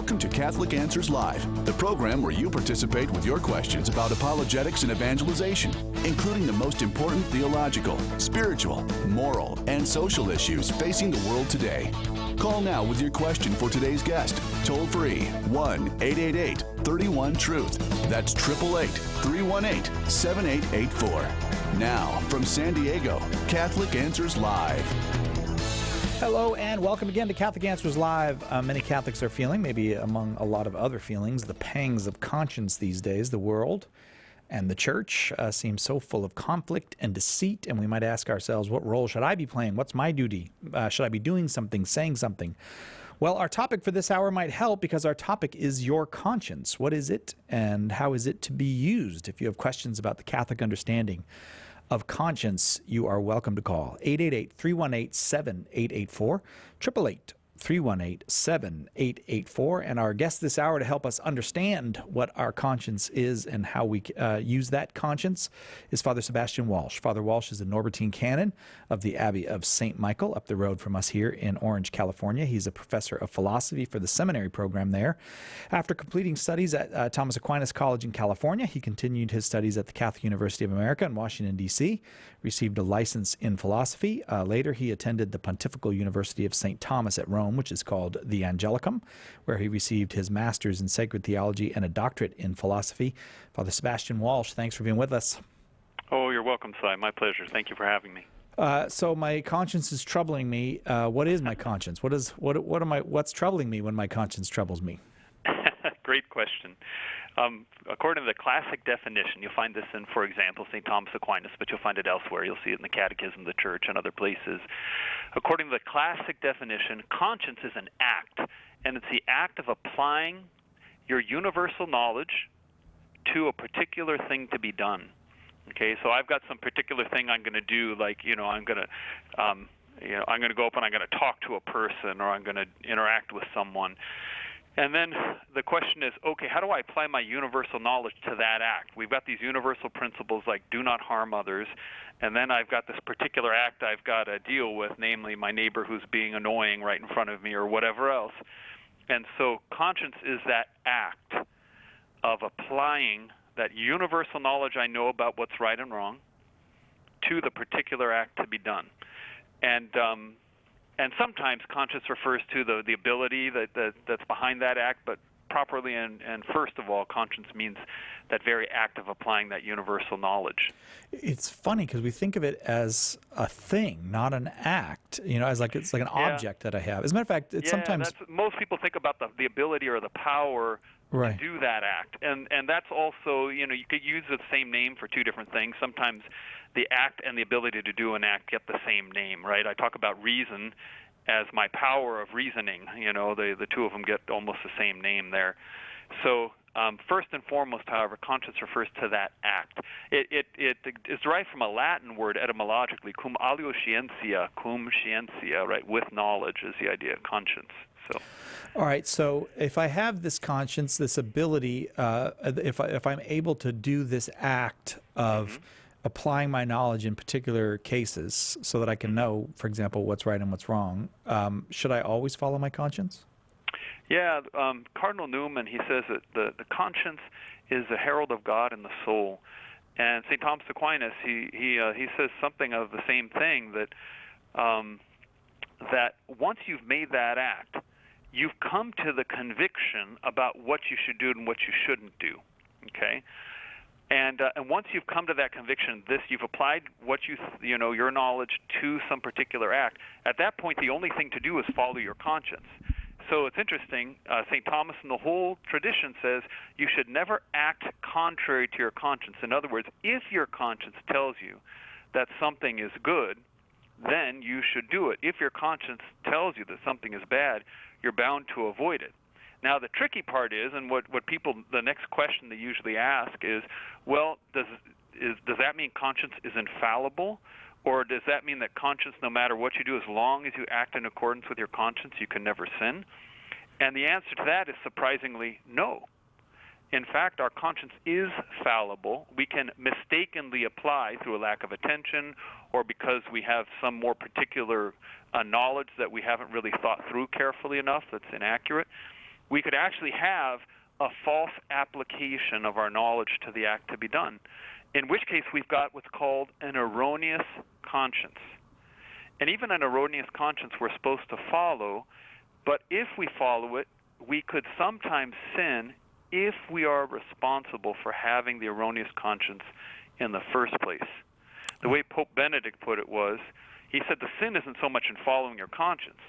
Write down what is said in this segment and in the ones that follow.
Welcome to Catholic Answers Live, the program where you participate with your questions about apologetics and evangelization, including the most important theological, spiritual, moral, and social issues facing the world today. Call now with your question for today's guest. Toll free 1-888-31-TRUTH. That's 888-318-7884. Now, from San Diego, Catholic Answers Live. Hello and welcome again to Catholic Answers Live. Many Catholics are feeling, maybe among a lot of other feelings, the pangs of conscience these days. The world and the church seem so full of conflict and deceit, and we might ask ourselves, what role should I be playing? What's my duty? Should I be doing something, saying something? Well, our topic for this hour might help because our topic is your conscience. What is it and how is it to be used? If you have questions about the Catholic understanding of conscience, you are welcome to call 888-318-7884, 888-318-7884. And our guest this hour to help us understand what our conscience is and how we use that conscience is Father Sebastian Walsh. Father Walsh is a Norbertine canon of the Abbey of St. Michael up the road from us here in Orange, California. He's a professor of philosophy for the seminary program there. After completing studies at Thomas Aquinas College in California, he continued his studies at the Catholic University of America in Washington, D.C., received a license in philosophy. Later, he attended the Pontifical University of St. Thomas at Rome, which is called the Angelicum, where he received his master's in sacred theology and a doctorate in philosophy. Father Sebastian Walsh, thanks for being with us. Oh, you're welcome, Si. My pleasure. Thank you for having me. So my conscience is troubling me. What is my conscience? What's troubling me when my conscience troubles me? Great question. According to the classic definition, you'll find this in, for example, St. Thomas Aquinas, but you'll find it elsewhere. You'll see it in the Catechism of the Church and other places. According to the classic definition, conscience is an act, and it's the act of applying your universal knowledge to a particular thing to be done. Okay, so I've got some particular thing I'm going to do, like, I'm going to go up and I'm going to talk to a person, or I'm going to interact with someone. And then the question is, okay, how do I apply my universal knowledge to that act? We've got these universal principles like do not harm others, and then I've got this particular act I've got to deal with, namely my neighbor who's being annoying right in front of me or whatever else. And so conscience is that act of applying that universal knowledge I know about what's right and wrong to the particular act to be done. And sometimes conscience refers to the ability that's behind that act, but properly and first of all, conscience means that very act of applying that universal knowledge. It's funny because we think of it as a thing, not an act, as like it's like an object that I have. As a matter of fact, sometimes most people think about the ability or the power right. to do that act. And that's also, you could use the same name for two different things. Sometimes the act and the ability to do an act get the same name, right? I talk about reason as my power of reasoning. The two of them get almost the same name there. So first and foremost, however, conscience refers to that act. It is derived from a Latin word etymologically, cum alio scientia, right? With knowledge is the idea of conscience. So. All right. So if I have this conscience, this ability, if I'm able to do this act of applying my knowledge in particular cases so that I can know, for example, what's right and what's wrong, should I always follow my conscience? Yeah. Cardinal Newman, he says that the conscience is the herald of God in the soul. And St. Thomas Aquinas, he says something of the same thing, that once you've made that act, you've come to the conviction about what you should do and what you shouldn't do. Okay? And once you've come to that conviction, you've applied what your knowledge to some particular act. At that point, the only thing to do is follow your conscience. So it's interesting. St. Thomas and the whole tradition says you should never act contrary to your conscience. In other words, if your conscience tells you that something is good, then you should do it. If your conscience tells you that something is bad, you're bound to avoid it. Now, the tricky part is, and what people, the next question they usually ask is, well, does that mean conscience is infallible? Or does that mean that conscience, no matter what you do, as long as you act in accordance with your conscience, you can never sin? And the answer to that is surprisingly no. In fact, our conscience is fallible. We can mistakenly apply through a lack of attention or because we have some more particular knowledge that we haven't really thought through carefully enough that's inaccurate. we could actually have a false application of our knowledge to the act to be done, in which case we've got what's called an erroneous conscience. And even an erroneous conscience we're supposed to follow, but if we follow it, we could sometimes sin if we are responsible for having the erroneous conscience in the first place. The way Pope Benedict put it was, he said the sin isn't so much in following your conscience.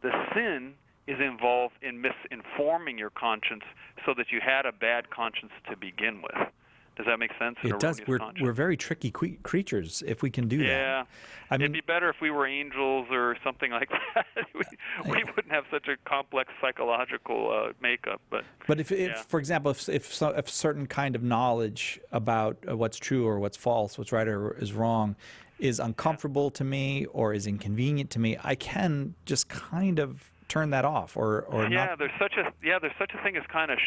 The sin is involved in misinforming your conscience so that you had a bad conscience to begin with. Does that make sense? It does. We're very tricky creatures if we can do that. Yeah. I mean, it'd be better if we were angels or something like that. we wouldn't have such a complex psychological makeup. But if for example, if certain kind of knowledge about what's true or what's false, what's right or is wrong, is uncomfortable to me or is inconvenient to me, I can just kind of turn that off or not. There's such a thing as kind of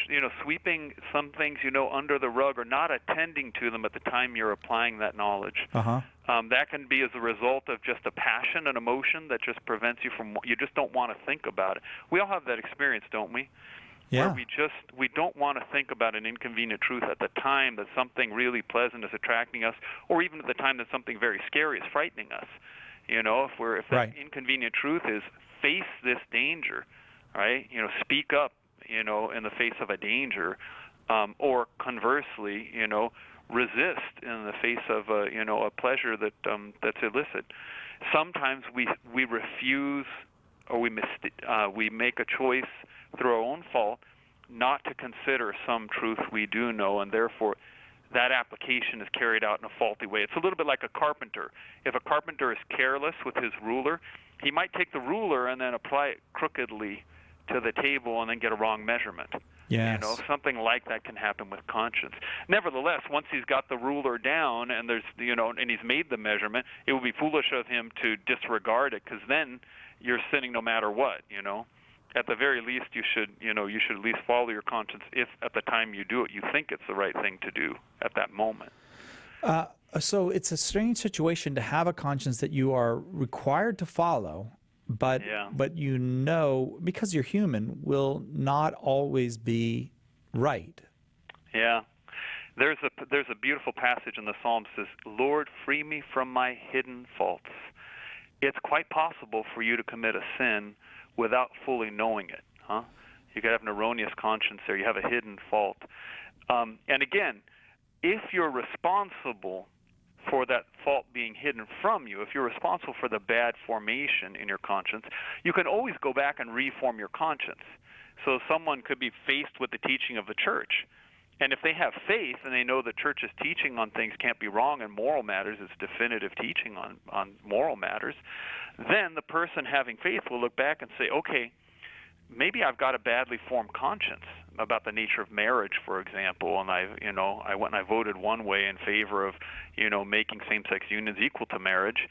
sweeping some things under the rug or not attending to them at the time you're applying that knowledge. That can be as a result of just a passion and emotion that just prevents you from, you just don't want to think about it. We all have that experience, don't we? Yeah. Where we don't want to think about an inconvenient truth at the time that something really pleasant is attracting us, or even at the time that something very scary is frightening us. If that inconvenient truth is face this danger, right? Speak up, in the face of a danger, or conversely, resist in the face of a pleasure that's illicit. Sometimes we refuse, or we make a choice through our own fault not to consider some truth we do know, and therefore that application is carried out in a faulty way. It's a little bit like a carpenter. If a carpenter is careless with his ruler, he might take the ruler and then apply it crookedly to the table and then get a wrong measurement. Yes. Something like that can happen with conscience. Nevertheless, once he's got the ruler down and there's and he's made the measurement, it would be foolish of him to disregard it, because then you're sinning no matter what. At the very least, you should at least follow your conscience if at the time you do it you think it's the right thing to do at that moment. So it's a strange situation to have a conscience that you are required to follow, but because you're human, will not always be right. Yeah. There's a beautiful passage in the Psalms that says, "Lord, free me from my hidden faults." It's quite possible for you to commit a sin without fully knowing it. You could have an erroneous conscience there. You have a hidden fault. And again, if you're responsible for that fault being hidden from you, if you're responsible for the bad formation in your conscience, you can always go back and reform your conscience. So someone could be faced with the teaching of the church. And if they have faith and they know the church's teaching on things can't be wrong in moral matters, it's definitive teaching on moral matters, then the person having faith will look back and say, okay, maybe I've got a badly formed conscience about the nature of marriage, for example, and I went and I voted one way in favor of, making same-sex unions equal to marriage,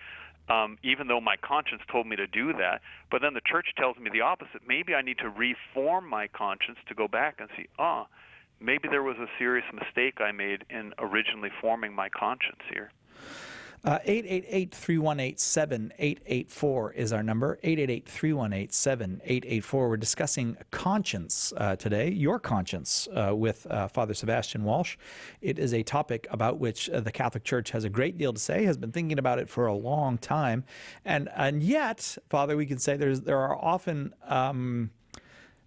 even though my conscience told me to do that. But then the church tells me the opposite. Maybe I need to reform my conscience to go back and see, maybe there was a serious mistake I made in originally forming my conscience here. 888-318-7884 is our number. 888-318-7884. We're discussing conscience today, your conscience, with Father Sebastian Walsh. It is a topic about which the Catholic Church has a great deal to say, has been thinking about it for a long time. And yet, Father, we can say there are often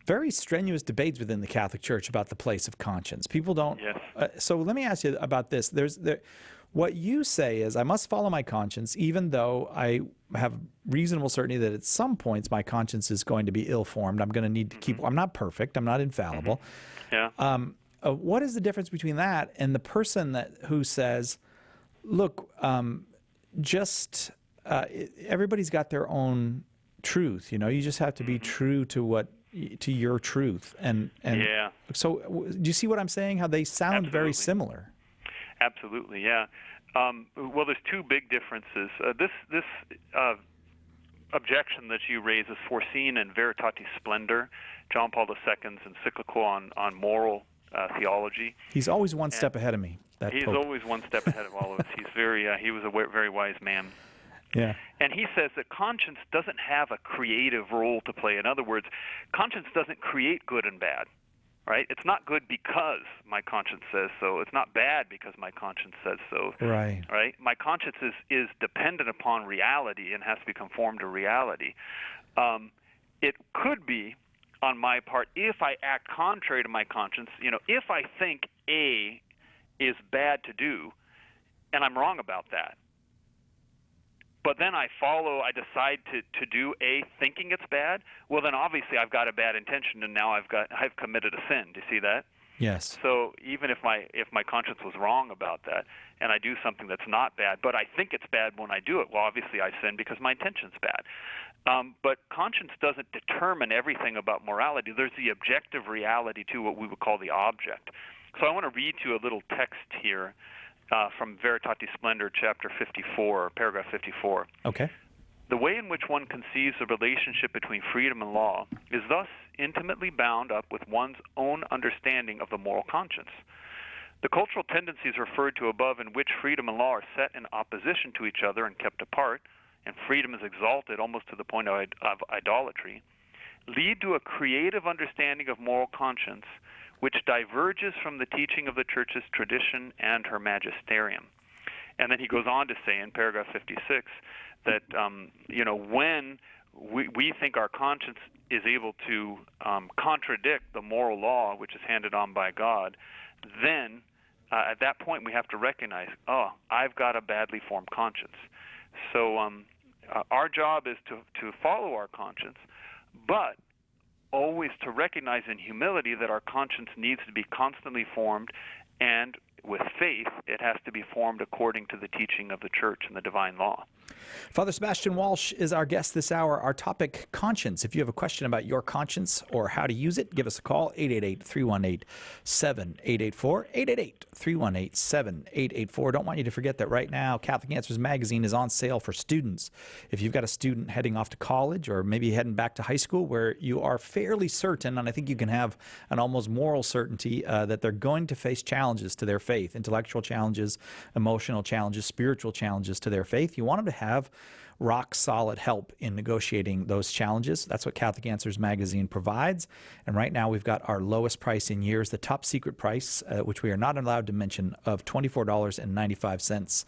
very strenuous debates within the Catholic Church about the place of conscience. People don't... Yes. So let me ask you about this. What you say is, I must follow my conscience, even though I have reasonable certainty that at some points my conscience is going to be ill-formed. I'm going to need to keep... I'm not perfect. I'm not infallible. Yeah. What is the difference between that and the person who says, look, everybody's got their own truth. You just have to be true to your truth. And yeah. So do you see what I'm saying? How they sound Absolutely. Very similar. Absolutely, yeah. Well, there's two big differences. This objection that you raise is foreseen in Veritatis Splendor, John Paul II's encyclical on moral theology. He's always one step ahead of me. He's Pope. Always one step ahead of all of us. He's he was a very wise man. Yeah. And he says that conscience doesn't have a creative role to play. In other words, conscience doesn't create good and bad, right? It's not good because my conscience says so. It's not bad because my conscience says so. Right. Right? My conscience is dependent upon reality and has to be conformed to reality. It could be on my part if I act contrary to my conscience. If I think A is bad to do, and I'm wrong about that, but then I decide to do A thinking it's bad, well then obviously I've got a bad intention, and now I've committed a sin. Do you see that? Yes. So even if my conscience was wrong about that, and I do something that's not bad, but I think it's bad when I do it, well obviously I sin because my intention's bad. But conscience doesn't determine everything about morality. There's the objective reality to what we would call the object. So I want to read you a little text here from Veritatis Splendor, chapter 54, paragraph 54. Okay. The way in which one conceives the relationship between freedom and law is thus intimately bound up with one's own understanding of the moral conscience. The cultural tendencies referred to above, in which freedom and law are set in opposition to each other and kept apart, and freedom is exalted almost to the point of idolatry, lead to a creative understanding of moral conscience which diverges from the teaching of the Church's tradition and her magisterium. And then he goes on to say in paragraph 56 that when we think our conscience is able to contradict the moral law which is handed on by God, then at that point we have to recognize, I've got a badly formed conscience. So our job is to follow our conscience, but always to recognize in humility that our conscience needs to be constantly formed, and with faith, it has to be formed according to the teaching of the Church and the divine law. Father Sebastian Walsh is our guest this hour. Our topic, conscience. If you have a question about your conscience or how to use it, give us a call, 888-318-7884, 888-318-7884. Don't want you to forget that right now, Catholic Answers Magazine is on sale for students. If you've got a student heading off to college or maybe heading back to high school where you are fairly certain, and I think you can have an almost moral certainty, that they're going to face challenges to their faith, intellectual challenges, emotional challenges, spiritual challenges to their faith, you want them to have rock solid help in negotiating those challenges. That's what Catholic Answers Magazine provides. And right now we've got our lowest price in years, the top secret price, which we are not allowed to mention, of $24.95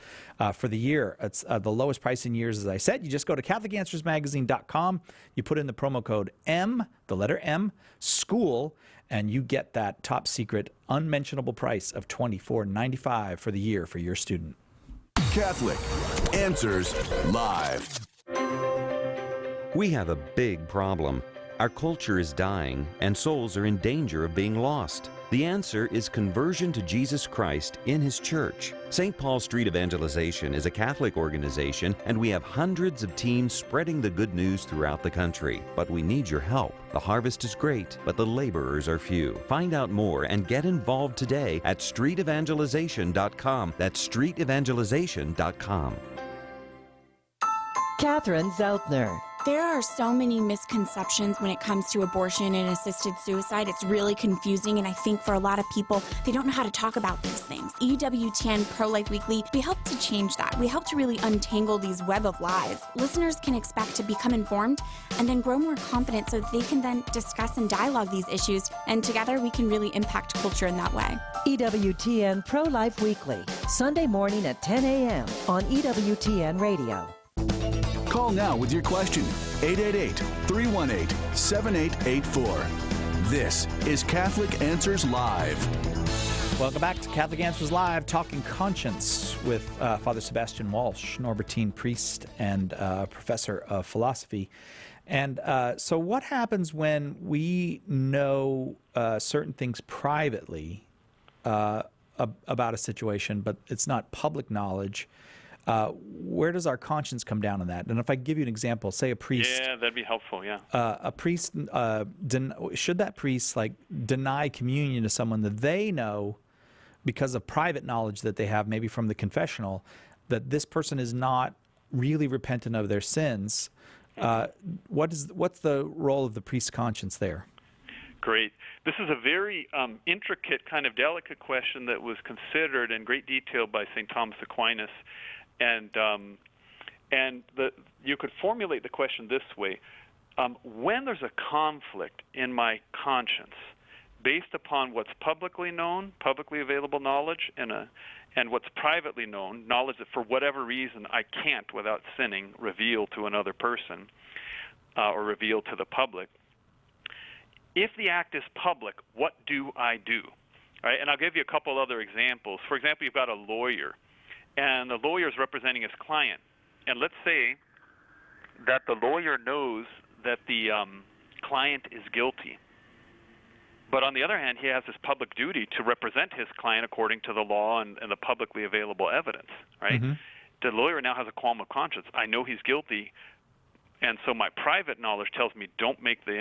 for the year. It's the lowest price in years, as I said. You just go to CatholicAnswersMagazine.com, you put in the promo code M, the letter M, school, and you get that top secret unmentionable price of $24.95 for the year for your student. Catholic Answers Live. We have a big problem. Our culture is dying, and souls are in danger of being lost. The answer is conversion to Jesus Christ in His Church. St. Paul Street Evangelization is a Catholic organization, and we have hundreds of teams spreading the good news throughout the country. But we need your help. The harvest is great, but the laborers are few. Find out more and get involved today at streetevangelization.com. That's streetevangelization.com. Catherine Zeltner. There are so many misconceptions when it comes to abortion and assisted suicide. It's really confusing, and I think for a lot of people, they don't know how to talk about these things. EWTN Pro-Life Weekly, we help to change that. We help to really untangle these web of lies. Listeners can expect to become informed and then grow more confident so they can then discuss and dialogue these issues, and together we can really impact culture in that way. EWTN Pro-Life Weekly, Sunday morning at 10 a.m. on EWTN Radio. Call now with your question, 888-318-7884. This is Catholic Answers Live. Welcome back to Catholic Answers Live, talking conscience with Father Sebastian Walsh, Norbertine priest and professor of philosophy. And so what happens when we know certain things privately about a situation, but it's not public knowledge? Where does our conscience come down on that? And if I give you an example, say a priest. Yeah, that'd be helpful, yeah. A priest, should that priest deny communion to someone that they know, because of private knowledge that they have, maybe from the confessional, that this person is not really repentant of their sins? What's the role of the priest's conscience there? Great. This is a very intricate, kind of delicate question that was considered in great detail by St. Thomas Aquinas. And And you could formulate the question this way. When there's a conflict in my conscience based upon what's publicly known, publicly available knowledge, and what's privately known, knowledge that for whatever reason I can't, without sinning, reveal to another person or reveal to the public, if the act is public, what do I do? Right? And I'll give you a couple other examples. For example, you've got a lawyer, and the lawyer is representing his client. And let's say that the lawyer knows that the client is guilty. But on the other hand, he has this public duty to represent his client according to the law and the publicly available evidence, right? Mm-hmm. The lawyer now has a qualm of conscience. I know he's guilty, and so my private knowledge tells me don't make the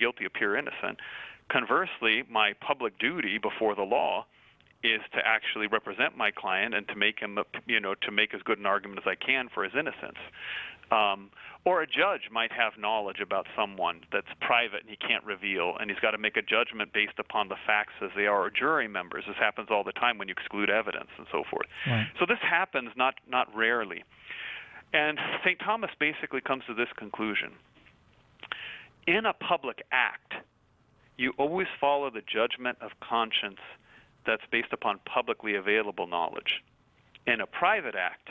guilty appear innocent. Conversely, my public duty before the law is to actually represent my client and to make him, to make as good an argument as I can for his innocence. Or a judge might have knowledge about someone that's private and he can't reveal, and he's got to make a judgment based upon the facts as they are. Or jury members, this happens all the time when you exclude evidence and so forth. Right. So this happens not rarely. And St. Thomas basically comes to this conclusion. In a public act, you always follow the judgment of conscience that's based upon publicly available knowledge. In a private act,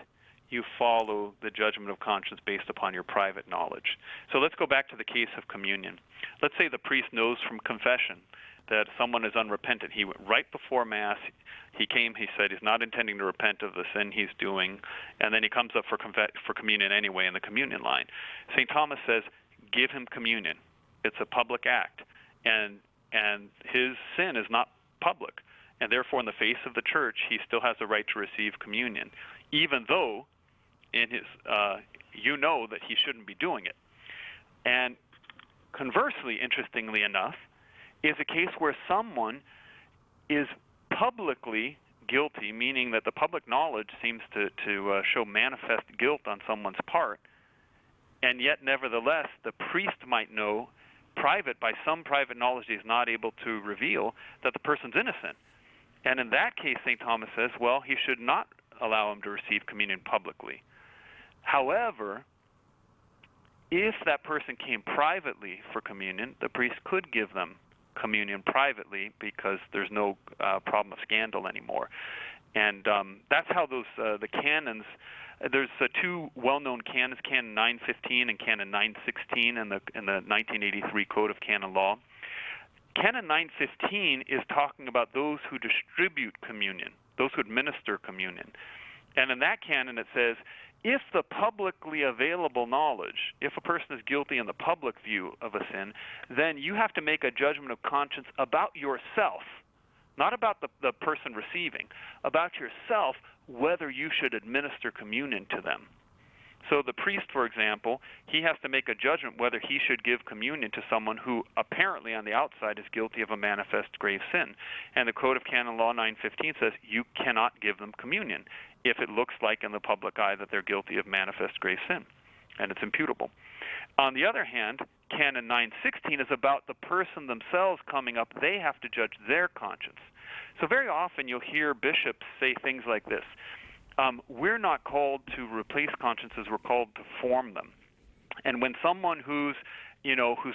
you follow the judgment of conscience based upon your private knowledge. So let's go back to the case of communion. Let's say the priest knows from confession that someone is unrepentant. He went right before Mass. He said he's not intending to repent of the sin he's doing, and then he comes up for communion anyway in the communion line. St. Thomas says, give him communion. It's a public act, and his sin is not public. And therefore, in the face of the church, he still has the right to receive communion, even though in his, that he shouldn't be doing it. And conversely, interestingly enough, is a case where someone is publicly guilty, meaning that the public knowledge seems to show manifest guilt on someone's part, and yet nevertheless the priest might know by some private knowledge he's not able to reveal that the person's innocent. And in that case, St. Thomas says, well, he should not allow him to receive communion publicly. However, if that person came privately for communion, the priest could give them communion privately because there's no problem of scandal anymore. And that's how the canons, there's two well-known canons, Canon 915 and Canon 916 in the 1983 Code of Canon Law. Canon 915 is talking about those who distribute communion, those who administer communion. And in that canon it says, if the publicly available knowledge, if a person is guilty in the public view of a sin, then you have to make a judgment of conscience about yourself, not about the person receiving, about yourself, whether you should administer communion to them. So the priest, for example, he has to make a judgment whether he should give communion to someone who apparently on the outside is guilty of a manifest grave sin. And the Code of Canon Law 915 says you cannot give them communion if it looks like in the public eye that they're guilty of manifest grave sin, and it's imputable. On the other hand, Canon 916 is about the person themselves coming up. They have to judge their conscience. So very often you'll hear bishops say things like this. We're not called to replace consciences, we're called to form them. And when someone who's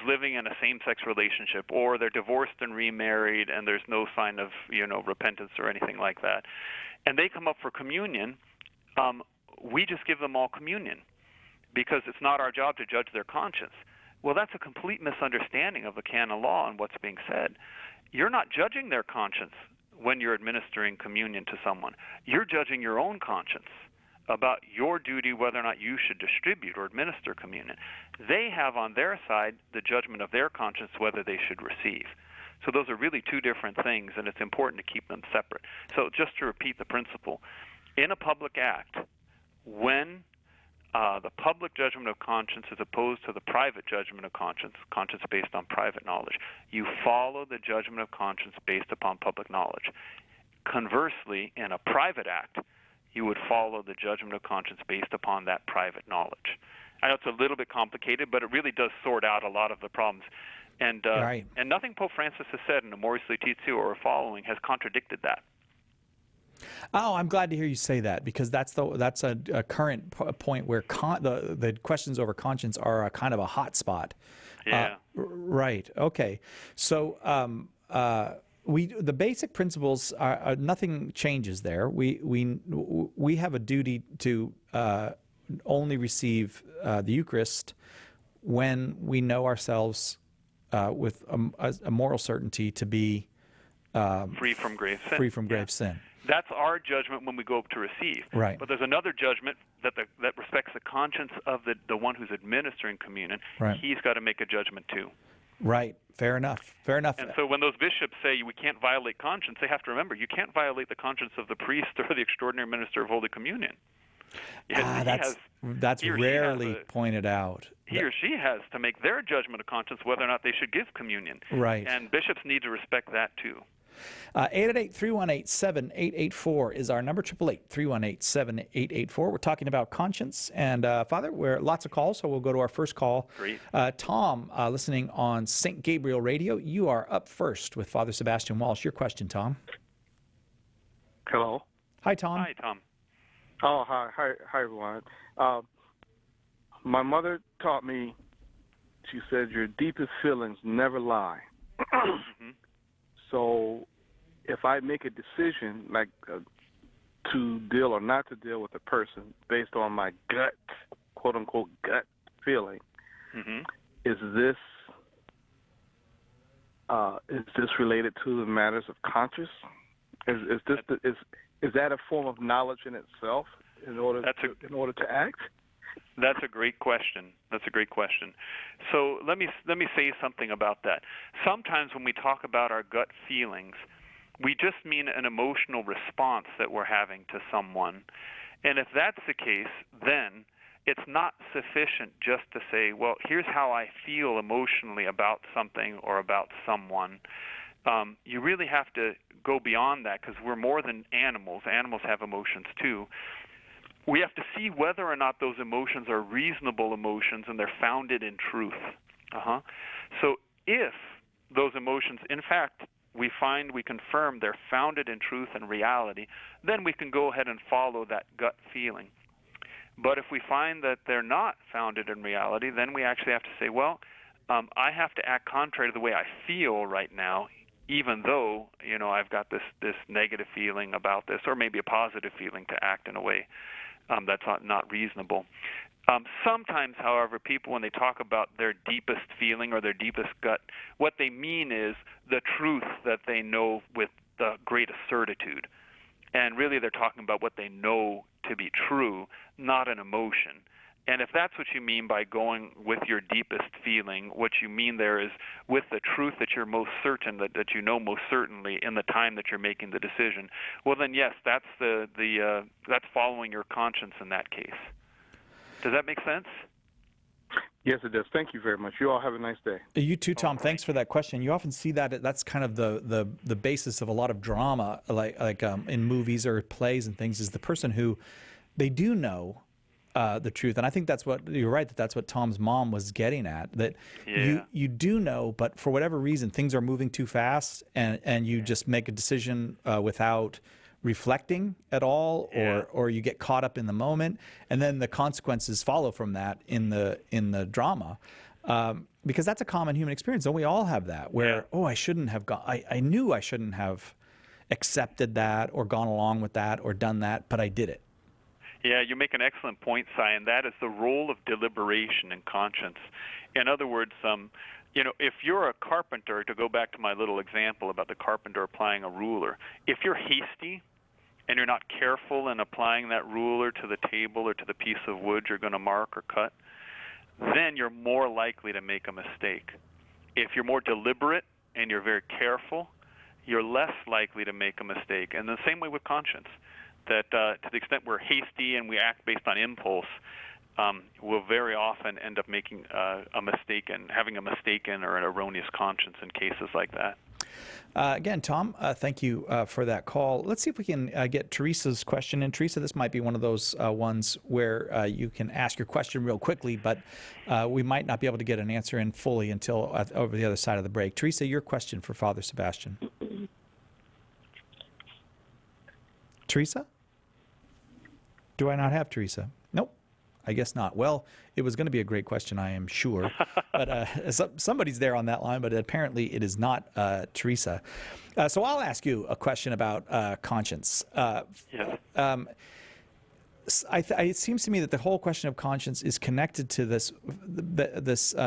living in a same-sex relationship, or they're divorced and remarried and there's no sign of, repentance or anything like that, and they come up for communion, we just give them all communion because it's not our job to judge their conscience. Well, that's a complete misunderstanding of the canon law and what's being said. You're not judging their conscience when you're administering communion to someone. You're judging your own conscience about your duty whether or not you should distribute or administer communion. They have on their side the judgment of their conscience whether they should receive. So those are really two different things, and it's important to keep them separate. So just to repeat the principle, in a public act, when the public judgment of conscience is opposed to the private judgment of conscience based on private knowledge, you follow the judgment of conscience based upon public knowledge. Conversely, in a private act, you would follow the judgment of conscience based upon that private knowledge. I know it's a little bit complicated, but it really does sort out a lot of the problems. And and nothing Pope Francis has said in Amoris Laetitia or following has contradicted that. Oh, I'm glad to hear you say that, because that's a current point where the questions over conscience are a kind of a hot spot. Yeah. Right. Okay. So the basic principles are nothing changes there. We have a duty to only receive the Eucharist when we know ourselves with a moral certainty to be free from grave sin. free from grave sin. That's our judgment when we go up to receive. Right. But there's another judgment that respects the conscience of the one who's administering communion. Right. He's got to make a judgment too. Right. Fair enough. Fair enough. And so when those bishops say we can't violate conscience, they have to remember you can't violate the conscience of the priest or the extraordinary minister of Holy Communion. That's rarely pointed out. He or she has to make their judgment of conscience whether or not they should give communion. Right. And bishops need to respect that too. 888-318-7884 is our number, 888-318-7884. We're talking about conscience. And, Father, we're lots of calls, so we'll go to our first call. Great. Tom, listening on St. Gabriel Radio, you are up first with Father Sebastian Walsh. Your question, Tom. Hello. Hi, Tom. Hi, Tom. Oh, hi, everyone. My mother taught me, she said, your deepest feelings never lie. Mm-hmm. So if I make a decision, like to deal or not to deal with a person based on my gut, quote-unquote gut feeling, Mm-hmm. is this related to the matters of conscience? Is that a form of knowledge in itself in order to act? That's a great question. So let me say something about that. Sometimes when we talk about our gut feelings, we just mean an emotional response that we're having to someone. And if that's the case, then it's not sufficient just to say, well, here's how I feel emotionally about something or about someone. You really have to go beyond that, because we're more than animals. Animals have emotions too. We have to see whether or not those emotions are reasonable emotions and they're founded in truth. So if those emotions, in fact, we confirm they're founded in truth and reality, then we can go ahead and follow that gut feeling. But if we find that they're not founded in reality, then we actually have to say, well, I have to act contrary to the way I feel right now, even though, I've got this negative feeling about this, or maybe a positive feeling to act in a way that's not reasonable. Sometimes, however, people, when they talk about their deepest feeling or their deepest gut, what they mean is the truth that they know with the greatest certitude. And really they're talking about what they know to be true, not an emotion. And if that's what you mean by going with your deepest feeling, what you mean there is with the truth that you're most certain, that you know most certainly in the time that you're making the decision, well then yes, that's that's following your conscience in that case. Does that make sense? Yes, it does. Thank you very much. You all have a nice day. You too, Tom. Thanks for that question. You often see that's kind of the basis of a lot of drama, like in movies or plays and things, is the person who they do know the truth. And I think you're right, that's what Tom's mom was getting at, that you do know, but for whatever reason, things are moving too fast and you just make a decision without reflecting at all, or you get caught up in the moment, and then the consequences follow from that in the drama. Because that's a common human experience. Don't we all have that, where, I shouldn't have gone, I knew I shouldn't have accepted that or gone along with that or done that, but I did it. Yeah, you make an excellent point, Si, and that is the role of deliberation and conscience. In other words, if you're a carpenter, to go back to my little example about the carpenter applying a ruler, if you're hasty and you're not careful in applying that ruler to the table or to the piece of wood you're going to mark or cut, then you're more likely to make a mistake. If you're more deliberate and you're very careful, you're less likely to make a mistake. And the same way with conscience, that to the extent we're hasty and we act based on impulse, we'll very often end up making having a mistaken or an erroneous conscience in cases like that. Again, Tom, thank you for that call. Let's see if we can get Teresa's question. And Teresa, this might be one of those ones where you can ask your question real quickly, but we might not be able to get an answer in fully until over the other side of the break. Teresa, your question for Father Sebastian. Teresa? Do I not have Teresa? Nope. I guess not. Well, it was going to be a great question, I am sure. But somebody's there on that line, but apparently it is not Teresa. So I'll ask you a question about conscience. Yes. It seems to me that the whole question of conscience is connected to this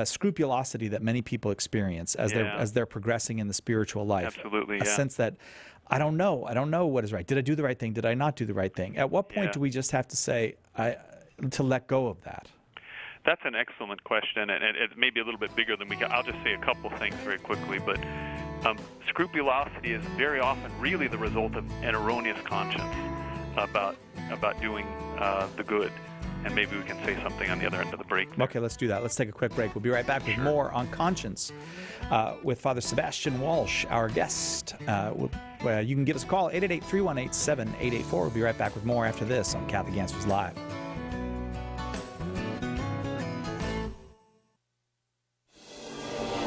scrupulosity that many people experience as they're progressing in the spiritual life. Absolutely, a sense that I don't know what is right. Did I do the right thing? Did I not do the right thing? At what point do we just have to say to let go of that? That's an excellent question, and it may be a little bit bigger than we can. I'll just say a couple things very quickly, but scrupulosity is very often really the result of an erroneous conscience about doing the good. And maybe we can say something on the other end of the break there. Okay, let's do that. Let's take a quick break. We'll be right back with more on conscience with Father Sebastian Walsh, our guest. You can give us a call, 888-318-7884. We'll be right back with more after this on Catholic Answers Live.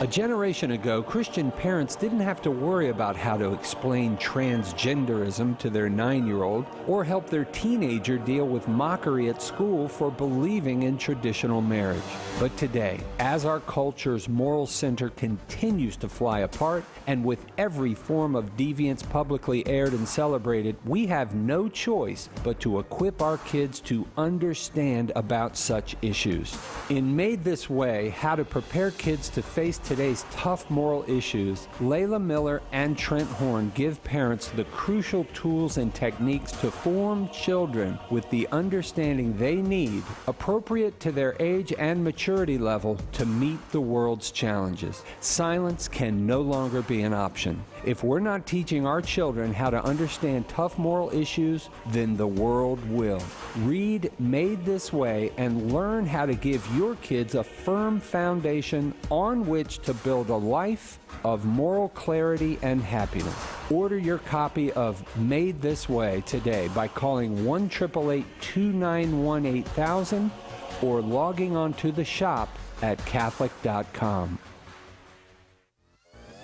A generation ago, Christian parents didn't have to worry about how to explain transgenderism to their 9-year-old or help their teenager deal with mockery at school for believing in traditional marriage. But today, as our culture's moral center continues to fly apart, and with every form of deviance publicly aired and celebrated, we have no choice but to equip our kids to understand about such issues. In Made This Way, How to Prepare Kids to Face Today's Tough Moral Issues, Layla Miller and Trent Horn give parents the crucial tools and techniques to form children with the understanding they need, appropriate to their age and maturity level, to meet the world's challenges. Silence can no longer be an option. If we're not teaching our children how to understand tough moral issues, then the world will. Read Made This Way and learn how to give your kids a firm foundation on which to build a life of moral clarity and happiness. Order your copy of Made This Way today by calling 1-888-291-8000 or logging on to the shop at Catholic.com.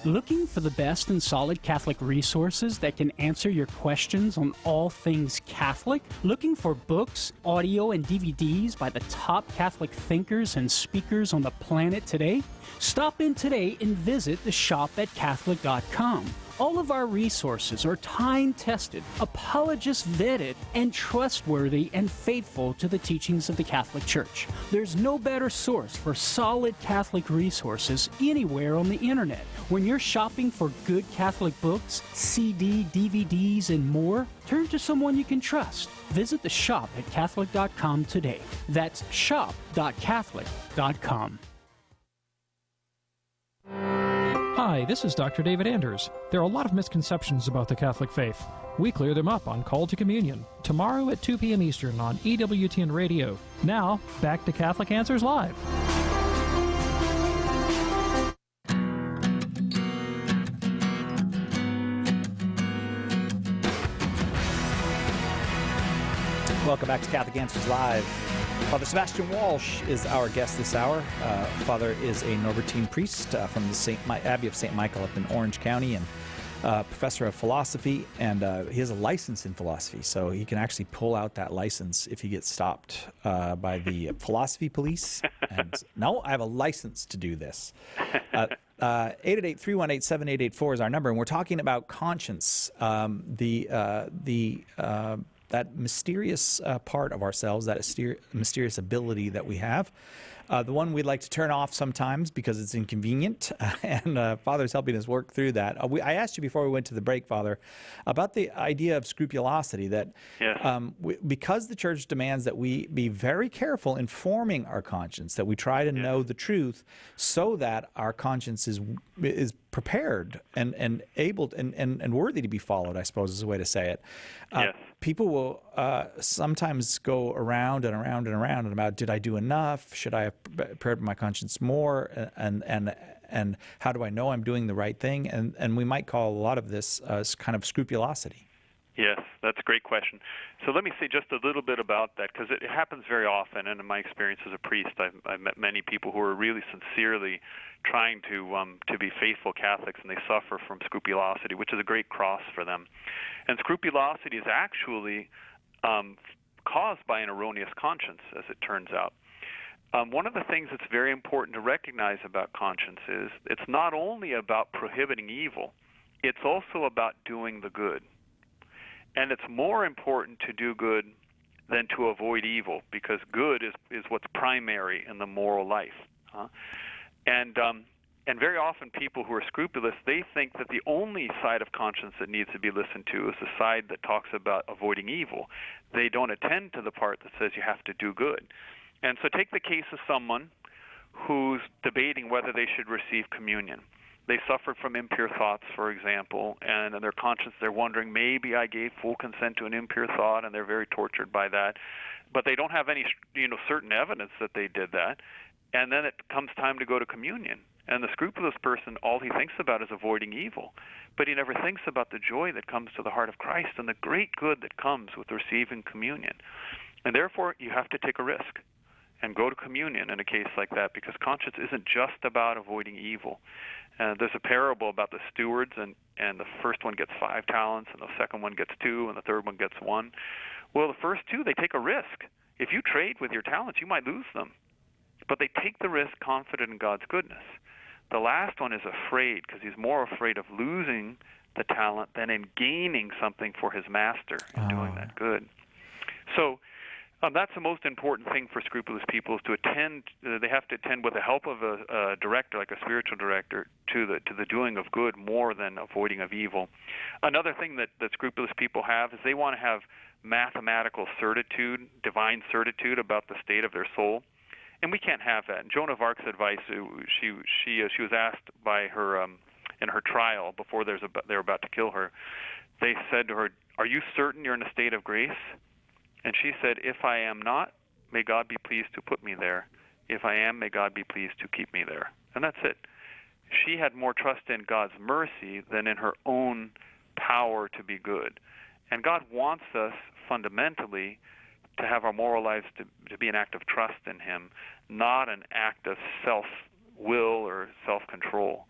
Looking for the best and solid Catholic resources that can answer your questions on all things Catholic? Looking for books, audio, and DVDs by the top Catholic thinkers and speakers on the planet today? Stop in today and visit the shop at Catholic.com. All of our resources are time-tested, apologist-vetted, and trustworthy and faithful to the teachings of the Catholic Church. There's no better source for solid Catholic resources anywhere on the internet. When you're shopping for good Catholic books, CD, DVDs, and more, turn to someone you can trust. Visit the shop at Catholic.com today. That's shop.catholic.com. Hi, this is Dr. David Anders. There are a lot of misconceptions about the Catholic faith. We clear them up on Call to Communion, tomorrow at 2 p.m. Eastern on EWTN Radio. Now, back to Catholic Answers Live. Welcome back to Catholic Answers Live. Father Sebastian Walsh is our guest this hour. Father is a Norbertine priest from the Abbey of St. Michael up in Orange County, and professor of philosophy, and he has a license in philosophy, so he can actually pull out that license if he gets stopped by the philosophy police. And no, I have a license to do this. 888-318-7884 is our number, and we're talking about conscience, that mysterious part of ourselves, that mysterious ability that we have. The one we'd like to turn off sometimes because it's inconvenient, and Father's helping us work through that. I asked you before we went to the break, Father, about the idea of scrupulosity, that because the Church demands that we be very careful in forming our conscience, that we try to know the truth so that our conscience is prepared and able and worthy to be followed, I suppose is a way to say it. People will sometimes go around and around and around and about, did I do enough? Should I have prepared my conscience more? And how do I know I'm doing the right thing? And we might call a lot of this kind of scrupulosity. Yes, That's a great question. So let me say just a little bit about that, because it happens very often, and in my experience as a priest, I've met many people who are really sincerely trying to be faithful Catholics, and they suffer from scrupulosity, which is a great cross for them. And scrupulosity is actually caused by an erroneous conscience, as it turns out. One of the things that's very important to recognize about conscience is it's not only about prohibiting evil, it's also about doing the good. And it's more important to do good than to avoid evil, because good is what's primary in the moral life. And very often people who are scrupulous, they think that the only side of conscience that needs to be listened to is the side that talks about avoiding evil. They don't attend to the part that says you have to do good. And so take the case of someone who's debating whether they should receive communion. They suffered from impure thoughts, for example, and in their conscience they're wondering, maybe I gave full consent to an impure thought, and they're very tortured by that. But they don't have any certain evidence that they did that. And then it comes time to go to communion. And the scrupulous person, all he thinks about is avoiding evil. But he never thinks about the joy that comes to the heart of Christ and the great good that comes with receiving communion. And therefore, you have to take a risk and go to communion in a case like that, because conscience isn't just about avoiding evil. There's a parable about the stewards, and the first one gets 5 talents, and the second one gets 2, and the third one gets 1. Well, the first 2, they take a risk. If you trade with your talents, you might lose them. But they take the risk confident in God's goodness. The last one is afraid, because he's more afraid of losing the talent than in gaining something for his master in doing that good. So that's the most important thing for scrupulous people, is to attend. They have to attend with the help of a director, like a spiritual director, to the doing of good more than avoiding of evil. Another thing that scrupulous people have is they want to have mathematical certitude, divine certitude about the state of their soul, and we can't have that. And Joan of Arc's advice, she was asked by her in her trial before they were about to kill her. They said to her, "Are you certain you're in a state of grace?" And she said, "If I am not, may God be pleased to put me there. If I am, may God be pleased to keep me there." And that's it. She had more trust in God's mercy than in her own power to be good. And God wants us fundamentally to have our moral lives to be an act of trust in him, not an act of self-will or self-control.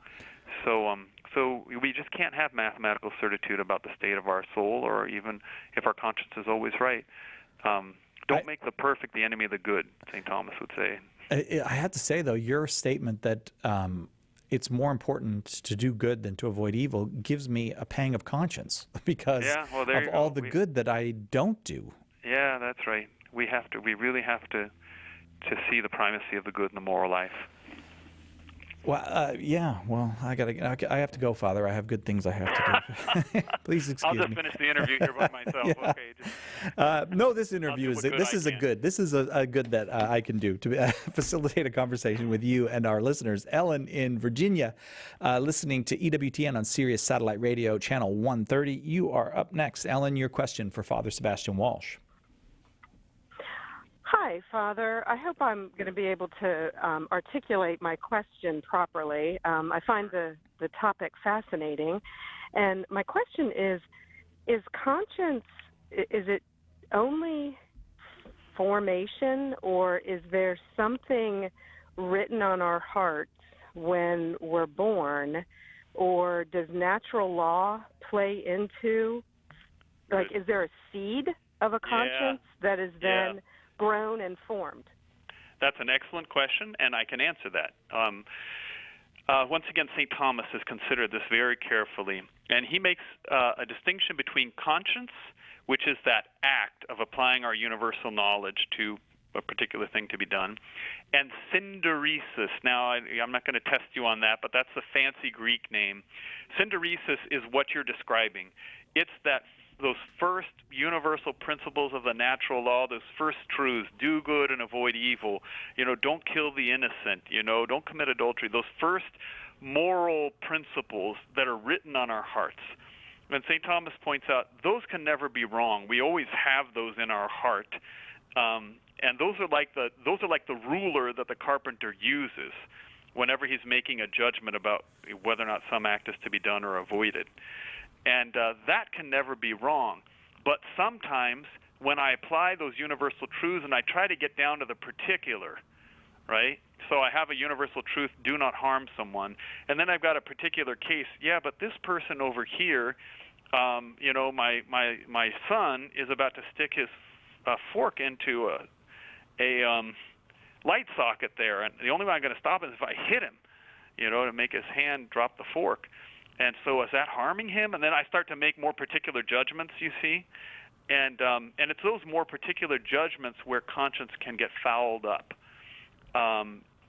So we just can't have mathematical certitude about the state of our soul, or even if our conscience is always right. Don't make the perfect the enemy of the good, St. Thomas would say. I have to say, though, your statement that it's more important to do good than to avoid evil gives me a pang of conscience, because of all the good that I don't do. Yeah, that's right. We really have to see the primacy of the good in the moral life. Well, yeah. Well, I have to go, Father. I have good things I have to do. Please excuse me. I'll just finish the interview here by myself. Yeah. Okay. No, this interview is a good that I can do to facilitate a conversation with you and our listeners. Ellen in Virginia, listening to EWTN on Sirius Satellite Radio, Channel 130. You are up next, Ellen. Your question for Father Sebastian Walsh. Hi, Father. I hope I'm going to be able to articulate my question properly. I find the topic fascinating. And my question is conscience, is it only formation, or is there something written on our hearts when we're born, or does natural law play into, like, is there a seed of a conscience that is then grown and formed? That's an excellent question, and I can answer that. Once again, St. Thomas has considered this very carefully, and he makes a distinction between conscience, which is that act of applying our universal knowledge to a particular thing to be done, and synderesis. Now, I'm not going to test you on that, but that's the fancy Greek name. Synderesis is what you're describing. It's those first universal principles of the natural law, those first truths: do good and avoid evil, don't kill the innocent, don't commit adultery, those first moral principles that are written on our hearts. And St. Thomas points out those can never be wrong. We always have those in our heart. And those are like the ruler that the carpenter uses whenever he's making a judgment about whether or not some act is to be done or avoided. And that can never be wrong. But sometimes when I apply those universal truths and I try to get down to the particular, right? So I have a universal truth, do not harm someone, and then I've got a particular case. Yeah, but this person over here, you know, my son is about to stick his fork into a light socket there, and the only way I'm going to stop it is if I hit him, you know, to make his hand drop the fork. And so is that harming him? And then I start to make more particular judgments, you see, and it's those more particular judgments where conscience can get fouled up.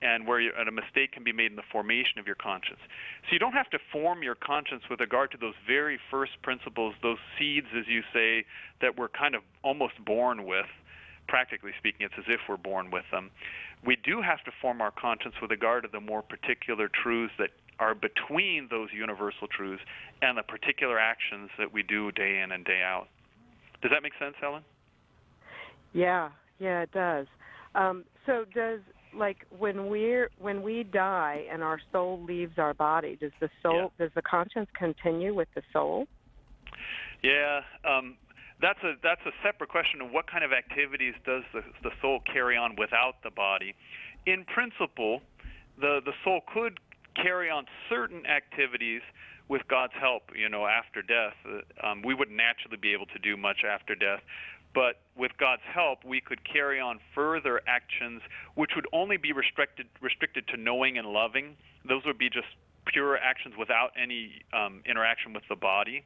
And where and a mistake can be made in the formation of your conscience. So you don't have to form your conscience with regard to those very first principles, those seeds, as you say, that we're kind of almost born with. Practically speaking, it's as if we're born with them. We do have to form our conscience with regard to the more particular truths that are between those universal truths and the particular actions that we do day in and day out. Does that make sense, Helen? Yeah, it does. So does, like, when we die and our soul leaves our body, does the conscience continue with the soul? Yeah, that's a separate question of what kind of activities does the soul carry on without the body. In principle, the soul could carry on certain activities with God's help, you know, after death. We wouldn't naturally be able to do much after death. But with God's help, we could carry on further actions which would only be restricted to knowing and loving. Those would be just pure actions without any interaction with the body.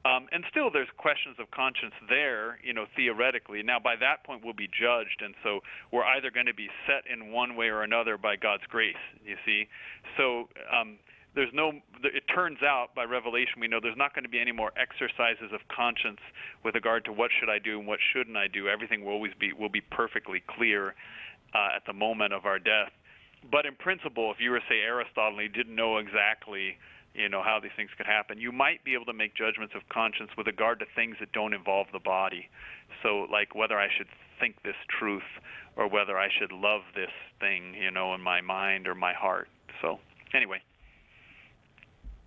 And still there's questions of conscience there, you know, theoretically. Now, by that point, we'll be judged, and so we're either going to be set in one way or another by God's grace, you see. So it turns out by revelation we know there's not going to be any more exercises of conscience with regard to what should I do and what shouldn't I do. Everything will be perfectly clear at the moment of our death. But in principle, if you were, say, Aristotle, and you didn't know exactly, you know, how these things could happen, you might be able to make judgments of conscience with regard to things that don't involve the body. So, like whether I should think this truth or whether I should love this thing, you know, in my mind or my heart. So, anyway.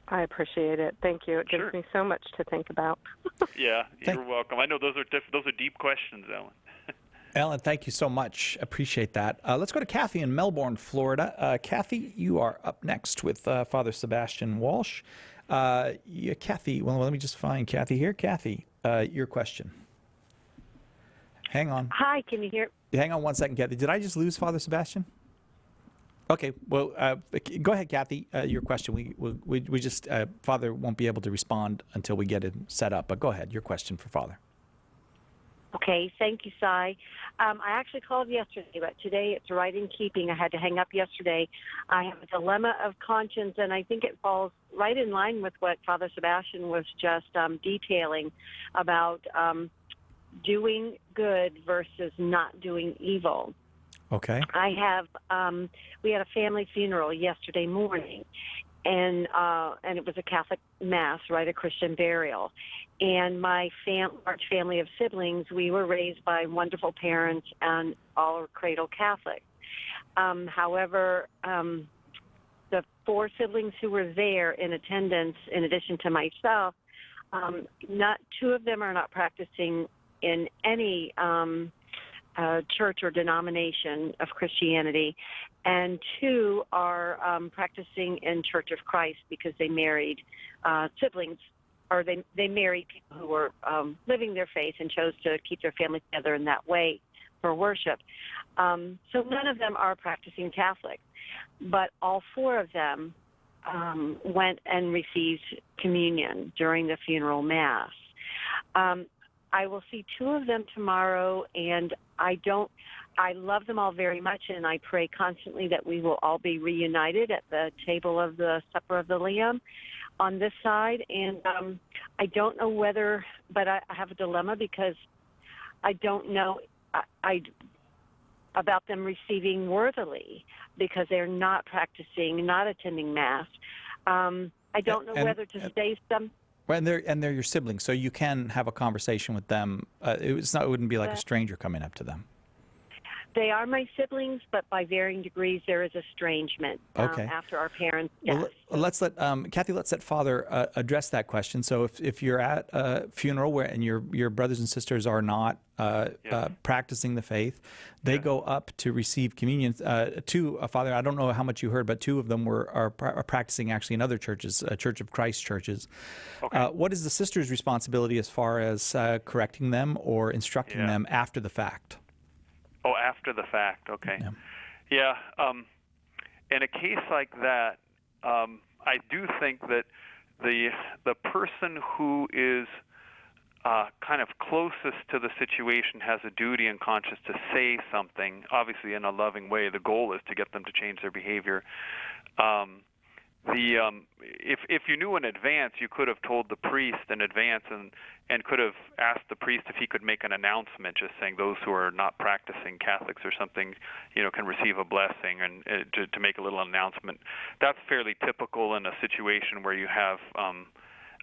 I appreciate it. Thank you. It gives me so much to think about. Yeah, you're welcome. I know those are deep questions, Ellen. Ellen, thank you so much. Appreciate that. Let's go to Kathy in Melbourne, Florida. Kathy, you are up next with Father Sebastian Walsh. Kathy, well, let me just find Kathy here. Kathy, your question. Hang on. Hi, can you hear? Hang on one second, Kathy. Did I just lose Father Sebastian? Okay, well, go ahead, Kathy. Your question. We just Father won't be able to respond until we get it set up. But go ahead. Your question for Father. Okay, thank you, Cy. I actually called yesterday, but today it's right in keeping. I had to hang up yesterday. I have a dilemma of conscience, and I think it falls right in line with what Father Sebastian was just detailing about doing good versus not doing evil. Okay. I have. We had a family funeral yesterday morning, and it was a Catholic mass, right? A Christian burial. And my large family of siblings, we were raised by wonderful parents, and all are cradle Catholic. However, the 4 siblings who were there in attendance, in addition to myself, not 2 of them are not practicing in any church or denomination of Christianity, and 2 are practicing in Church of Christ because they married siblings, or they married people who were living their faith and chose to keep their family together in that way for worship. So none of them are practicing Catholic, but all 4 of them went and received communion during the funeral mass. I will see 2 of them tomorrow, and I love them all very much, and I pray constantly that we will all be reunited at the table of the Supper of the Lamb on this side. And I don't know whether, but I have a dilemma because I don't know about them receiving worthily because they're not practicing, not attending Mass. I don't know whether to say some. And they're your siblings, so you can have a conversation with them. It wouldn't be like a stranger coming up to them. They are my siblings, but by varying degrees, there is estrangement after our parents' death. Well, let's let Kathy. Let's let Father address that question. So, if you're at a funeral and your brothers and sisters are not practicing the faith, they go up to receive communion. Father, I don't know how much you heard, but two of them are practicing actually in other churches, Church of Christ churches. Okay. What is the sister's responsibility as far as correcting them or instructing them after the fact? Oh, after the fact, okay. Yeah. In a case like that, I do think that the person who is kind of closest to the situation has a duty and conscience to say something, obviously in a loving way. The goal is to get them to change their behavior. If you knew in advance, you could have told the priest in advance and could have asked the priest if he could make an announcement, just saying those who are not practicing Catholics or something, can receive a blessing, and to make a little announcement. That's fairly typical in a situation where you have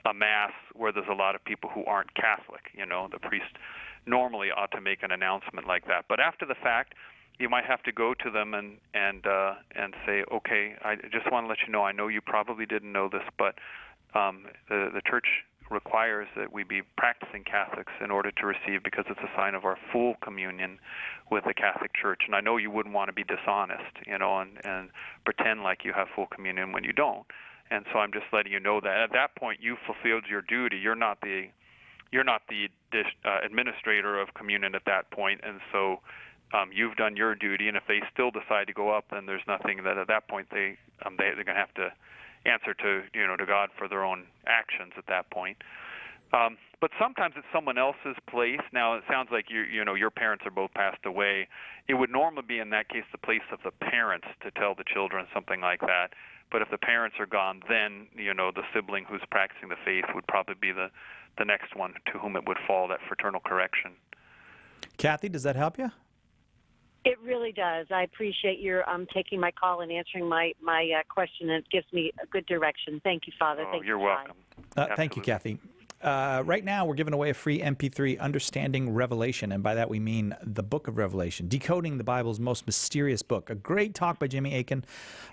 a mass where there's a lot of people who aren't Catholic. The priest normally ought to make an announcement like that. But after the fact, you might have to go to them and say, okay, I just want to let you know, I know you probably didn't know this, but the church requires that we be practicing Catholics in order to receive, because it's a sign of our full communion with the Catholic Church. And I know you wouldn't want to be dishonest, and pretend like you have full communion when you don't. And so I'm just letting you know that at that point you've fulfilled your duty. You're not the administrator of communion at that point, and so you've done your duty. And if they still decide to go up, then there's nothing that at that point they're going to have to answer to to God for their own actions at that point. But sometimes it's someone else's place. Now it sounds like your parents are both passed away. It would normally be in that case the place of the parents to tell the children something like that. But if the parents are gone, then the sibling who's practicing the faith would probably be the next one to whom it would fall, that fraternal correction. Kathy, does that help you? It really does. I appreciate your taking my call and answering my question, and it gives me a good direction. Thank you, Father. Oh, you're welcome. Thank you, Kathy. Right now, we're giving away a free MP3, Understanding Revelation, and by that we mean the Book of Revelation, decoding the Bible's most mysterious book. A great talk by Jimmy Akin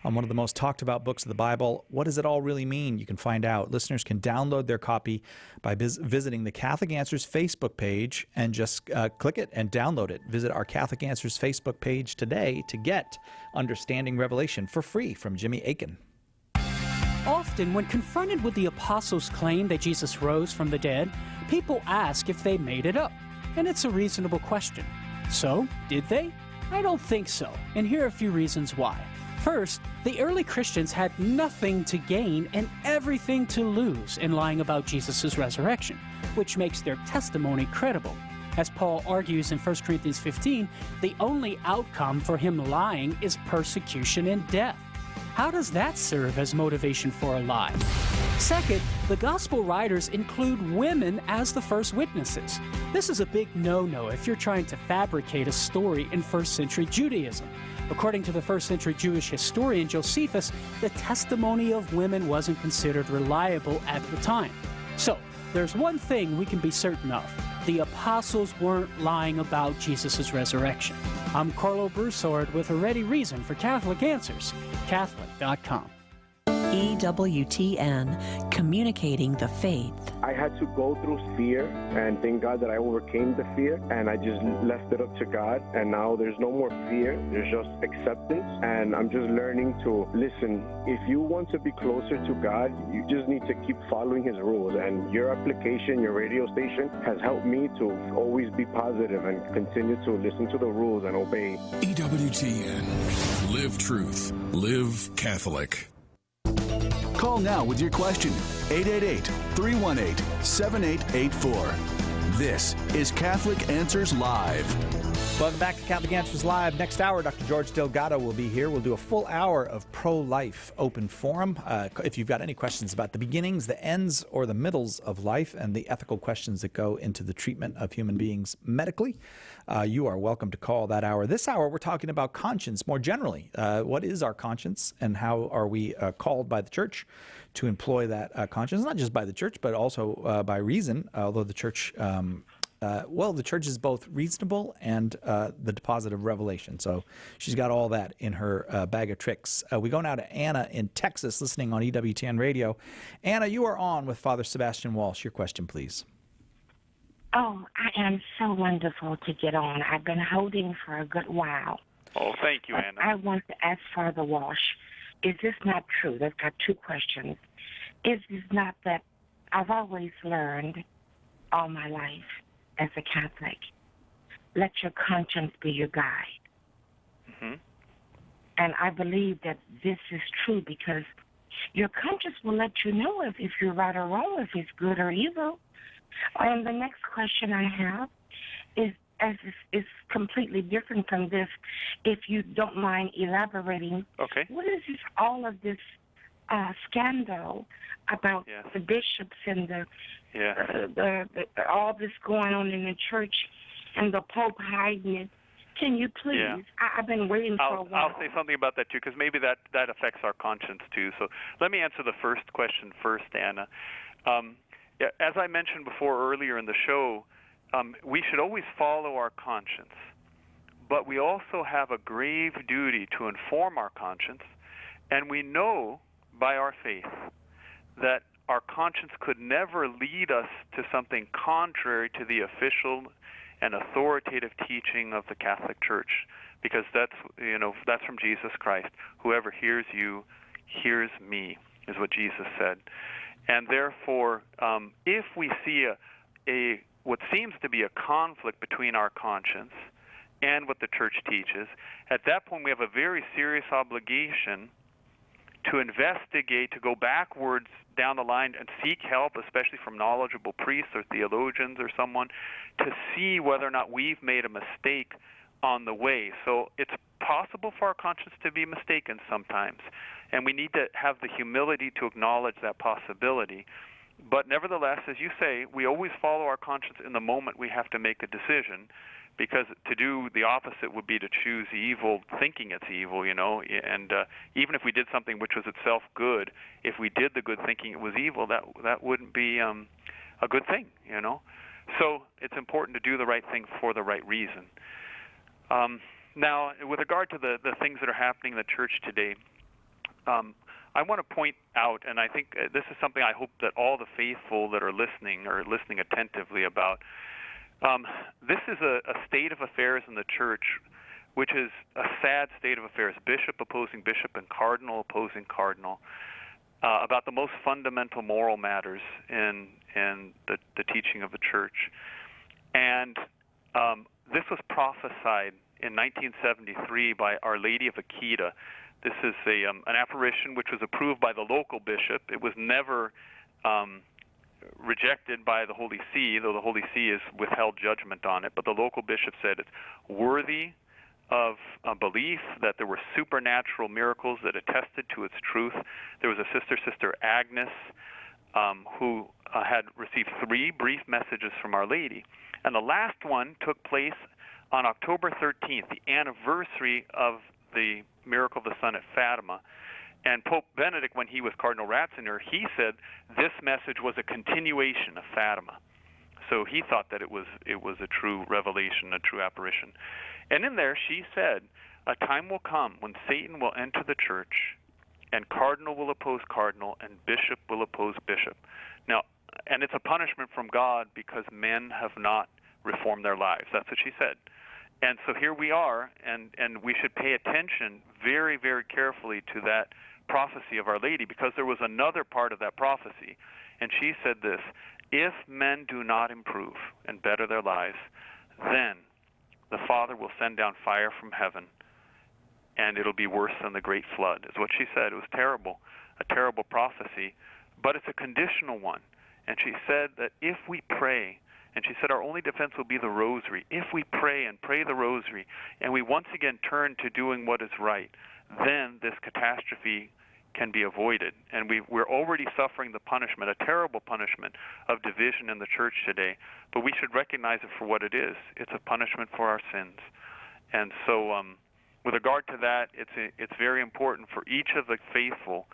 on one of the most talked about books of the Bible. What does it all really mean? You can find out. Listeners can download their copy by visiting the Catholic Answers Facebook page and just click it and download it. Visit our Catholic Answers Facebook page today to get Understanding Revelation for free from Jimmy Akin. Often, when confronted with the apostles' claim that Jesus rose from the dead, people ask if they made it up. And it's a reasonable question. So, did they? I don't think so. And here are a few reasons why. First, the early Christians had nothing to gain and everything to lose in lying about Jesus' resurrection, which makes their testimony credible. As Paul argues in 1 Corinthians 15, the only outcome for him lying is persecution and death. How does that serve as motivation for a lie? Second, the gospel writers include women as the first witnesses. This is a big no-no if you're trying to fabricate a story in first century Judaism. According to the first century Jewish historian Josephus, the testimony of women wasn't considered reliable at the time. So, there's one thing we can be certain of. The apostles weren't lying about Jesus' resurrection. I'm Carlo Broussard with a ready reason for Catholic Answers, Catholic.com. EWTN, communicating the faith. I had to go through fear, and thank God that I overcame the fear, and I just left it up to God, and now there's no more fear, there's just acceptance, and I'm just learning to listen. If you want to be closer to God, you just need to keep following His rules, and your application, your radio station, has helped me to always be positive and continue to listen to the rules and obey. EWTN. Live truth. Live Catholic. Call now with your question. 888-318-7884. This is Catholic Answers Live. Welcome back to Catholic Answers Live. Next hour, Dr. George Delgado will be here. We'll do a full hour of pro-life open forum. If you've got any questions about the beginnings, the ends, or the middles of life and the ethical questions that go into the treatment of human beings medically, you are welcome to call that hour. This hour, we're talking about conscience more generally. What is our conscience, and how are we called by the Church to employ that conscience? Not just by the Church, but also by reason, although the Church the church is both reasonable and the deposit of revelation. So she's got all that in her bag of tricks. We go now to Anna in Texas, listening on EWTN Radio. Anna, you are on with Father Sebastian Walsh. Your question, please. Oh, I am so wonderful to get on. I've been holding for a good while. Oh, thank you, Anna. I want to ask Father Walsh, is this not true? I've got two questions. Is this not that I've always learned all my life as a Catholic, let your conscience be your guide. Mm-hmm. And I believe that this is true because your conscience will let you know if you're right or wrong, if it's good or evil. And the next question I have is completely different from this. If you don't mind elaborating, okay. What is this, all of this scandal about the bishops and the all this going on in the church and the Pope hiding it? Can you please? Yeah. I've been waiting for a while. I'll say something about that too, because maybe that affects our conscience too. So let me answer the first question first, Anna. As I mentioned before earlier in the show, we should always follow our conscience, but we also have a grave duty to inform our conscience, and we know by our faith that our conscience could never lead us to something contrary to the official and authoritative teaching of the Catholic Church, because that's from Jesus Christ. Whoever hears you hears me, is what Jesus said. And therefore, if we see a what seems to be a conflict between our conscience and what the Church teaches, at that point we have a very serious obligation to investigate, to go backwards down the line and seek help, especially from knowledgeable priests or theologians or someone, to see whether or not we've made a mistake on the way. So it's possible for our conscience to be mistaken sometimes, and we need to have the humility to acknowledge that possibility. But nevertheless, as you say, we always follow our conscience in the moment we have to make a decision, because to do the opposite would be to choose evil, thinking it's evil, and even if we did something which was itself good, if we did the good thinking it was evil, that wouldn't be a good thing, So it's important to do the right thing for the right reason. Now, with regard to the things that are happening in the Church today, I want to point out, and I think this is something I hope that all the faithful that are listening attentively about. This is a state of affairs in the Church, which is a sad state of affairs. Bishop opposing bishop and cardinal opposing cardinal about the most fundamental moral matters in the teaching of the Church. And this was prophesied in 1973 by Our Lady of Akita. This is an apparition which was approved by the local bishop. It was never rejected by the Holy See, though the Holy See has withheld judgment on it. But the local bishop said it's worthy of belief, that there were supernatural miracles that attested to its truth. There was a Sister Agnes, who had received 3 brief messages from Our Lady. And the last one took place on October 13th, the anniversary of the miracle of the sun at Fatima. And Pope Benedict, when he was Cardinal Ratzinger, he said this message was a continuation of Fatima. So he thought that it was a true revelation, a true apparition. And in there she said, a time will come when Satan will enter the Church, and cardinal will oppose cardinal, and bishop will oppose bishop. Now, and it's a punishment from God because men have not reformed their lives. That's what she said. And so here we are, and we should pay attention very, very carefully to that prophecy of Our Lady, because there was another part of that prophecy. And she said this: if men do not improve and better their lives, then the Father will send down fire from heaven, and it'll be worse than the great flood, is what she said. It was terrible, a terrible prophecy, but it's a conditional one. And she said that if we pray, and she said our only defense will be the rosary. If we pray and pray the rosary, and we once again turn to doing what is right, then this catastrophe can be avoided. And we're already suffering the punishment, a terrible punishment of division in the Church today. But we should recognize it for what it is. It's a punishment for our sins. And so with regard to that, it's very important for each of the faithful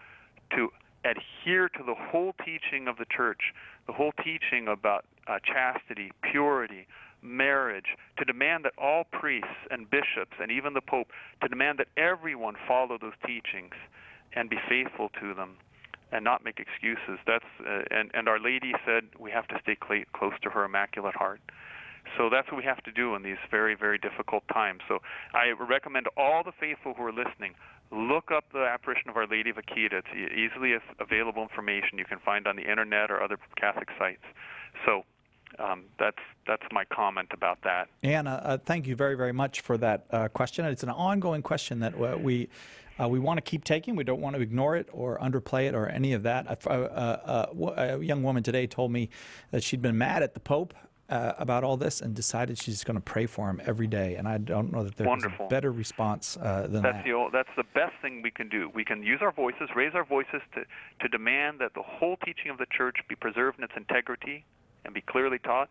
to adhere to the whole teaching of the Church, the whole teaching about chastity, purity, marriage, to demand that all priests and bishops and even the Pope, to demand that everyone follow those teachings and be faithful to them and not make excuses. That's and Our Lady said we have to stay close to her Immaculate Heart. So that's what we have to do in these very, very difficult times. So I recommend all the faithful who are listening, look up the apparition of Our Lady of Akita. It's easily available information you can find on the internet or other Catholic sites. So that's my comment about that. Anna, thank you very, very much for that question. It's an ongoing question that we want to keep taking. We don't want to ignore it or underplay it or any of that. A young woman today told me that she'd been mad at the Pope about all this and decided she's going to pray for him every day. And I don't know that there's a better response than that. That's the best thing we can do. We can use our voices, raise our voices to demand that the whole teaching of the Church be preserved in its integrity and be clearly taught.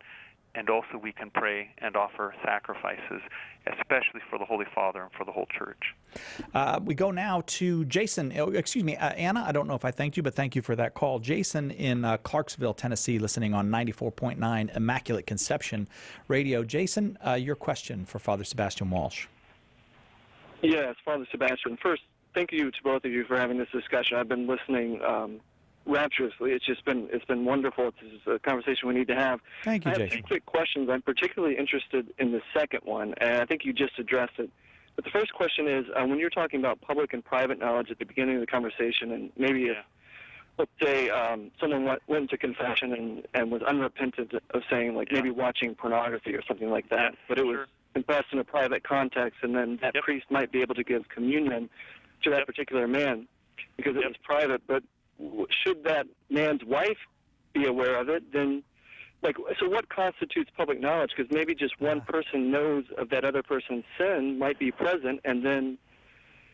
And also we can pray and offer sacrifices, especially for the Holy Father and for the whole Church. We go now to Jason. Excuse me, Anna, I don't know if I thanked you, but thank you for that call. Jason in Clarksville, Tennessee, listening on 94.9 Immaculate Conception Radio. Jason, your question for Father Sebastian Walsh. Yes, Father Sebastian. First, thank you to both of you for having this discussion. I've been listening rapturously. It's been wonderful. It's a conversation we need to have. Thank you, I have Jason. 2 quick questions. I'm particularly interested in the second one, and I think you just addressed it. But the first question is, when you're talking about public and private knowledge at the beginning of the conversation, and maybe if, let's say, someone went into confession and was unrepentant of saying, like, maybe watching pornography or something like that, but it was confessed in a private context, and then that priest might be able to give communion to that particular man because it was private, but should that man's wife be aware of it, then, so what constitutes public knowledge? Because maybe just one person knows of that other person's sin might be present, and then,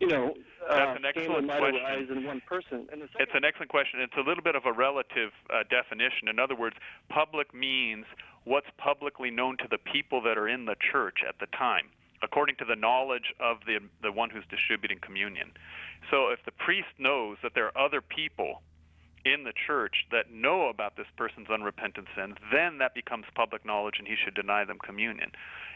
that's an excellent might question. arise in one person. And It's an excellent question. It's a little bit of a relative definition. In other words, public means what's publicly known to the people that are in the church at the time, according to the knowledge of the one who's distributing communion. So if the priest knows that there are other people in the church that know about this person's unrepentant sin, then that becomes public knowledge and he should deny them communion.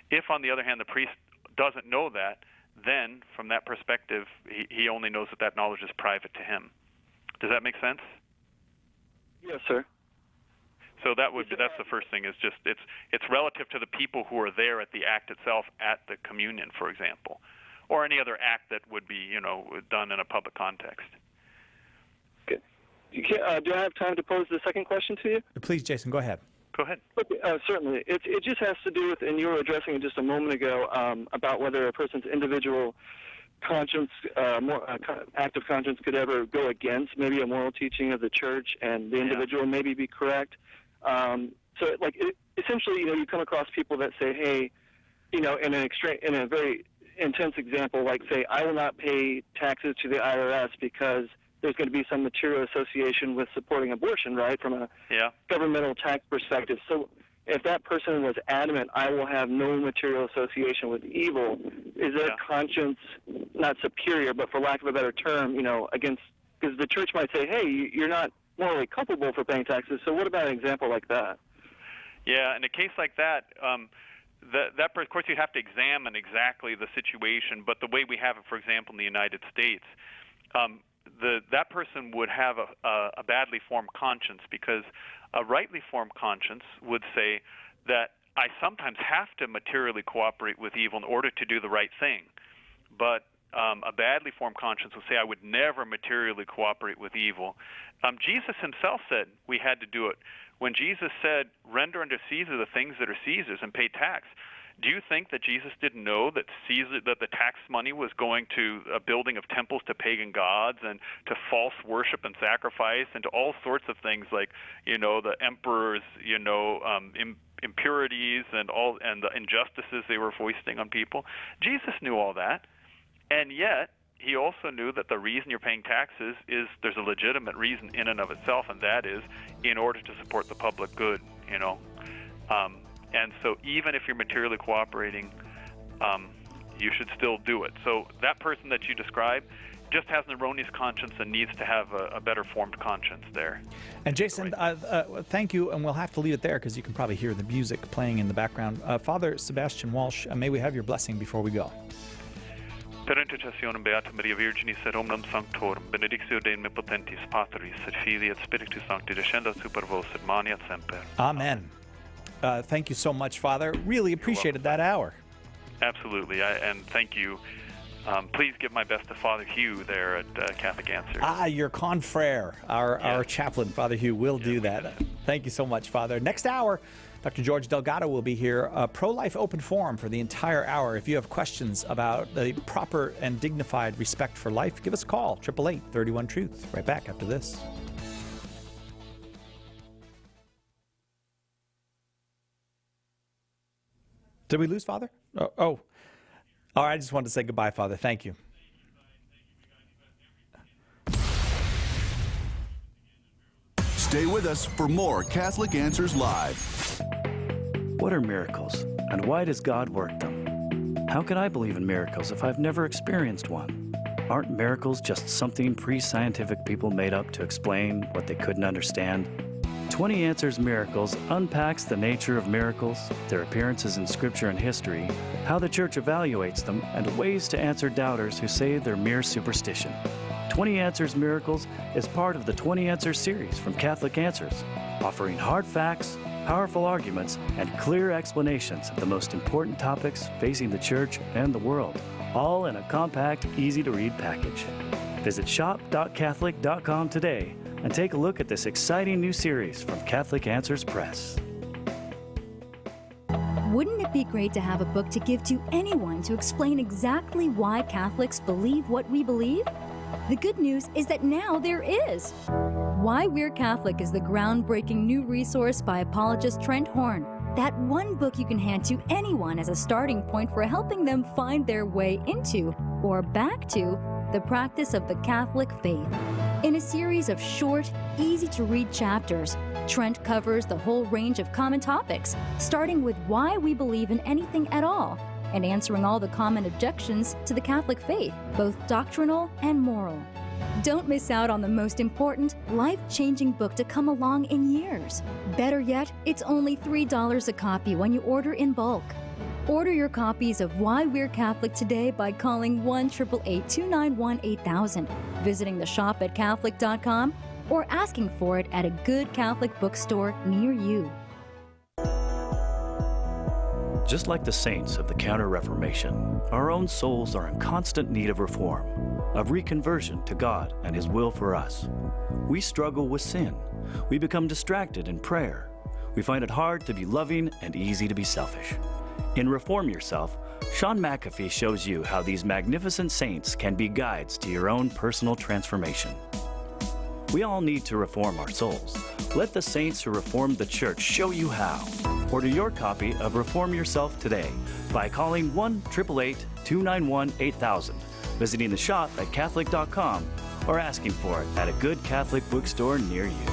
If, on the other hand, the priest doesn't know that, then from that perspective, he only knows that knowledge is private to him. Does that make sense? Yes, sir. So that's the first thing, is just it's relative to the people who are there at the act itself, at the communion, for example, or any other act that would be done in a public context. Okay. Do I have time to pose the second question to you? Please, Jason, go ahead. Go ahead. Certainly. It just has to do with, and you were addressing it just a moment ago, about whether a person's individual conscience, act of conscience could ever go against maybe a moral teaching of the Church, and the individual maybe be correct. Essentially, you come across people that say, hey, in a very intense example, like say, I will not pay taxes to the IRS because there's going to be some material association with supporting abortion, right, from a governmental tax perspective. So if that person was adamant, I will have no material association with evil, is their conscience not superior, but for lack of a better term, against, because the Church might say, hey, you're not morally culpable for paying taxes, so what about an example like that? Yeah, in a case like that, of course, you have to examine exactly the situation, but the way we have it, for example, in the United States, that person would have a badly formed conscience, because a rightly formed conscience would say that I sometimes have to materially cooperate with evil in order to do the right thing. But a badly formed conscience will say I would never materially cooperate with evil. Jesus himself said we had to do it. When Jesus said, render unto Caesar the things that are Caesar's and pay tax, do you think that Jesus didn't know that the tax money was going to a building of temples to pagan gods and to false worship and sacrifice and to all sorts of things like, the emperor's, impurities and the injustices they were foisting on people? Jesus knew all that, and yet he also knew that the reason you're paying taxes is there's a legitimate reason in and of itself, and that is in order to support the public good, And so even if you're materially cooperating, you should still do it. So that person that you describe, just has an erroneous conscience and needs to have a better formed conscience there. And Jason, thank you, and we'll have to leave it there because you can probably hear the music playing in the background. Father Sebastian Walsh, may we have your blessing before we go? Per intercessionem Beata Maria Virginis et omnium sanctorum, benedictio Dei omnipotentis Patris et Filii et Spiritus Sancti descendat super vos et maniat semper. Amen. Thank you so much, Father. Really appreciated that hour. Absolutely, and thank you. Please give my best to Father Hugh there at Catholic Answers. Your confrere, our chaplain, Father Hugh, will do that. Thank you so much, Father. Next hour, Dr. George Delgado will be here, a pro-life open forum for the entire hour. If you have questions about the proper and dignified respect for life, give us a call, 888-31-TRUTH. Right back after this. Did we lose Father? Oh. All right, I just wanted to say goodbye, Father. Thank you. Stay with us for more Catholic Answers Live. What are miracles, and why does God work them? How can I believe in miracles if I've never experienced one? Aren't miracles just something pre-scientific people made up to explain what they couldn't understand? 20 Answers Miracles unpacks the nature of miracles, their appearances in Scripture and history, how the Church evaluates them, and ways to answer doubters who say they're mere superstition. 20 Answers Miracles is part of the 20 Answers series from Catholic Answers, offering hard facts, powerful arguments, and clear explanations of the most important topics facing the Church and the world, all in a compact, easy-to-read package. Visit shop.catholic.com today and take a look at this exciting new series from Catholic Answers Press. Wouldn't it be great to have a book to give to anyone to explain exactly why Catholics believe what we believe? The good news is that now there is. Why We're Catholic is the groundbreaking new resource by apologist Trent Horn. That one book you can hand to anyone as a starting point for helping them find their way into or back to the practice of the Catholic faith. In a series of short, easy-to-read chapters, Trent covers the whole range of common topics, starting with why we believe in anything at all, and answering all the common objections to the Catholic faith, both doctrinal and moral. Don't miss out on the most important, life-changing book to come along in years. Better yet, it's only $3 a copy when you order in bulk. Order your copies of Why We're Catholic today by calling 1-888-291-8000, visiting the shop at Catholic.com, or asking for it at a good Catholic bookstore near you. Just like the saints of the Counter-Reformation, our own souls are in constant need of reform, of reconversion to God and His will for us. We struggle with sin. We become distracted in prayer. We find it hard to be loving and easy to be selfish. In Reform Yourself, Sean McAfee shows you how these magnificent saints can be guides to your own personal transformation. We all need to reform our souls. Let the saints who reformed the Church show you how. Order your copy of Reform Yourself today by calling 1-888-291-8000, visiting the shop at Catholic.com, or asking for it at a good Catholic bookstore near you.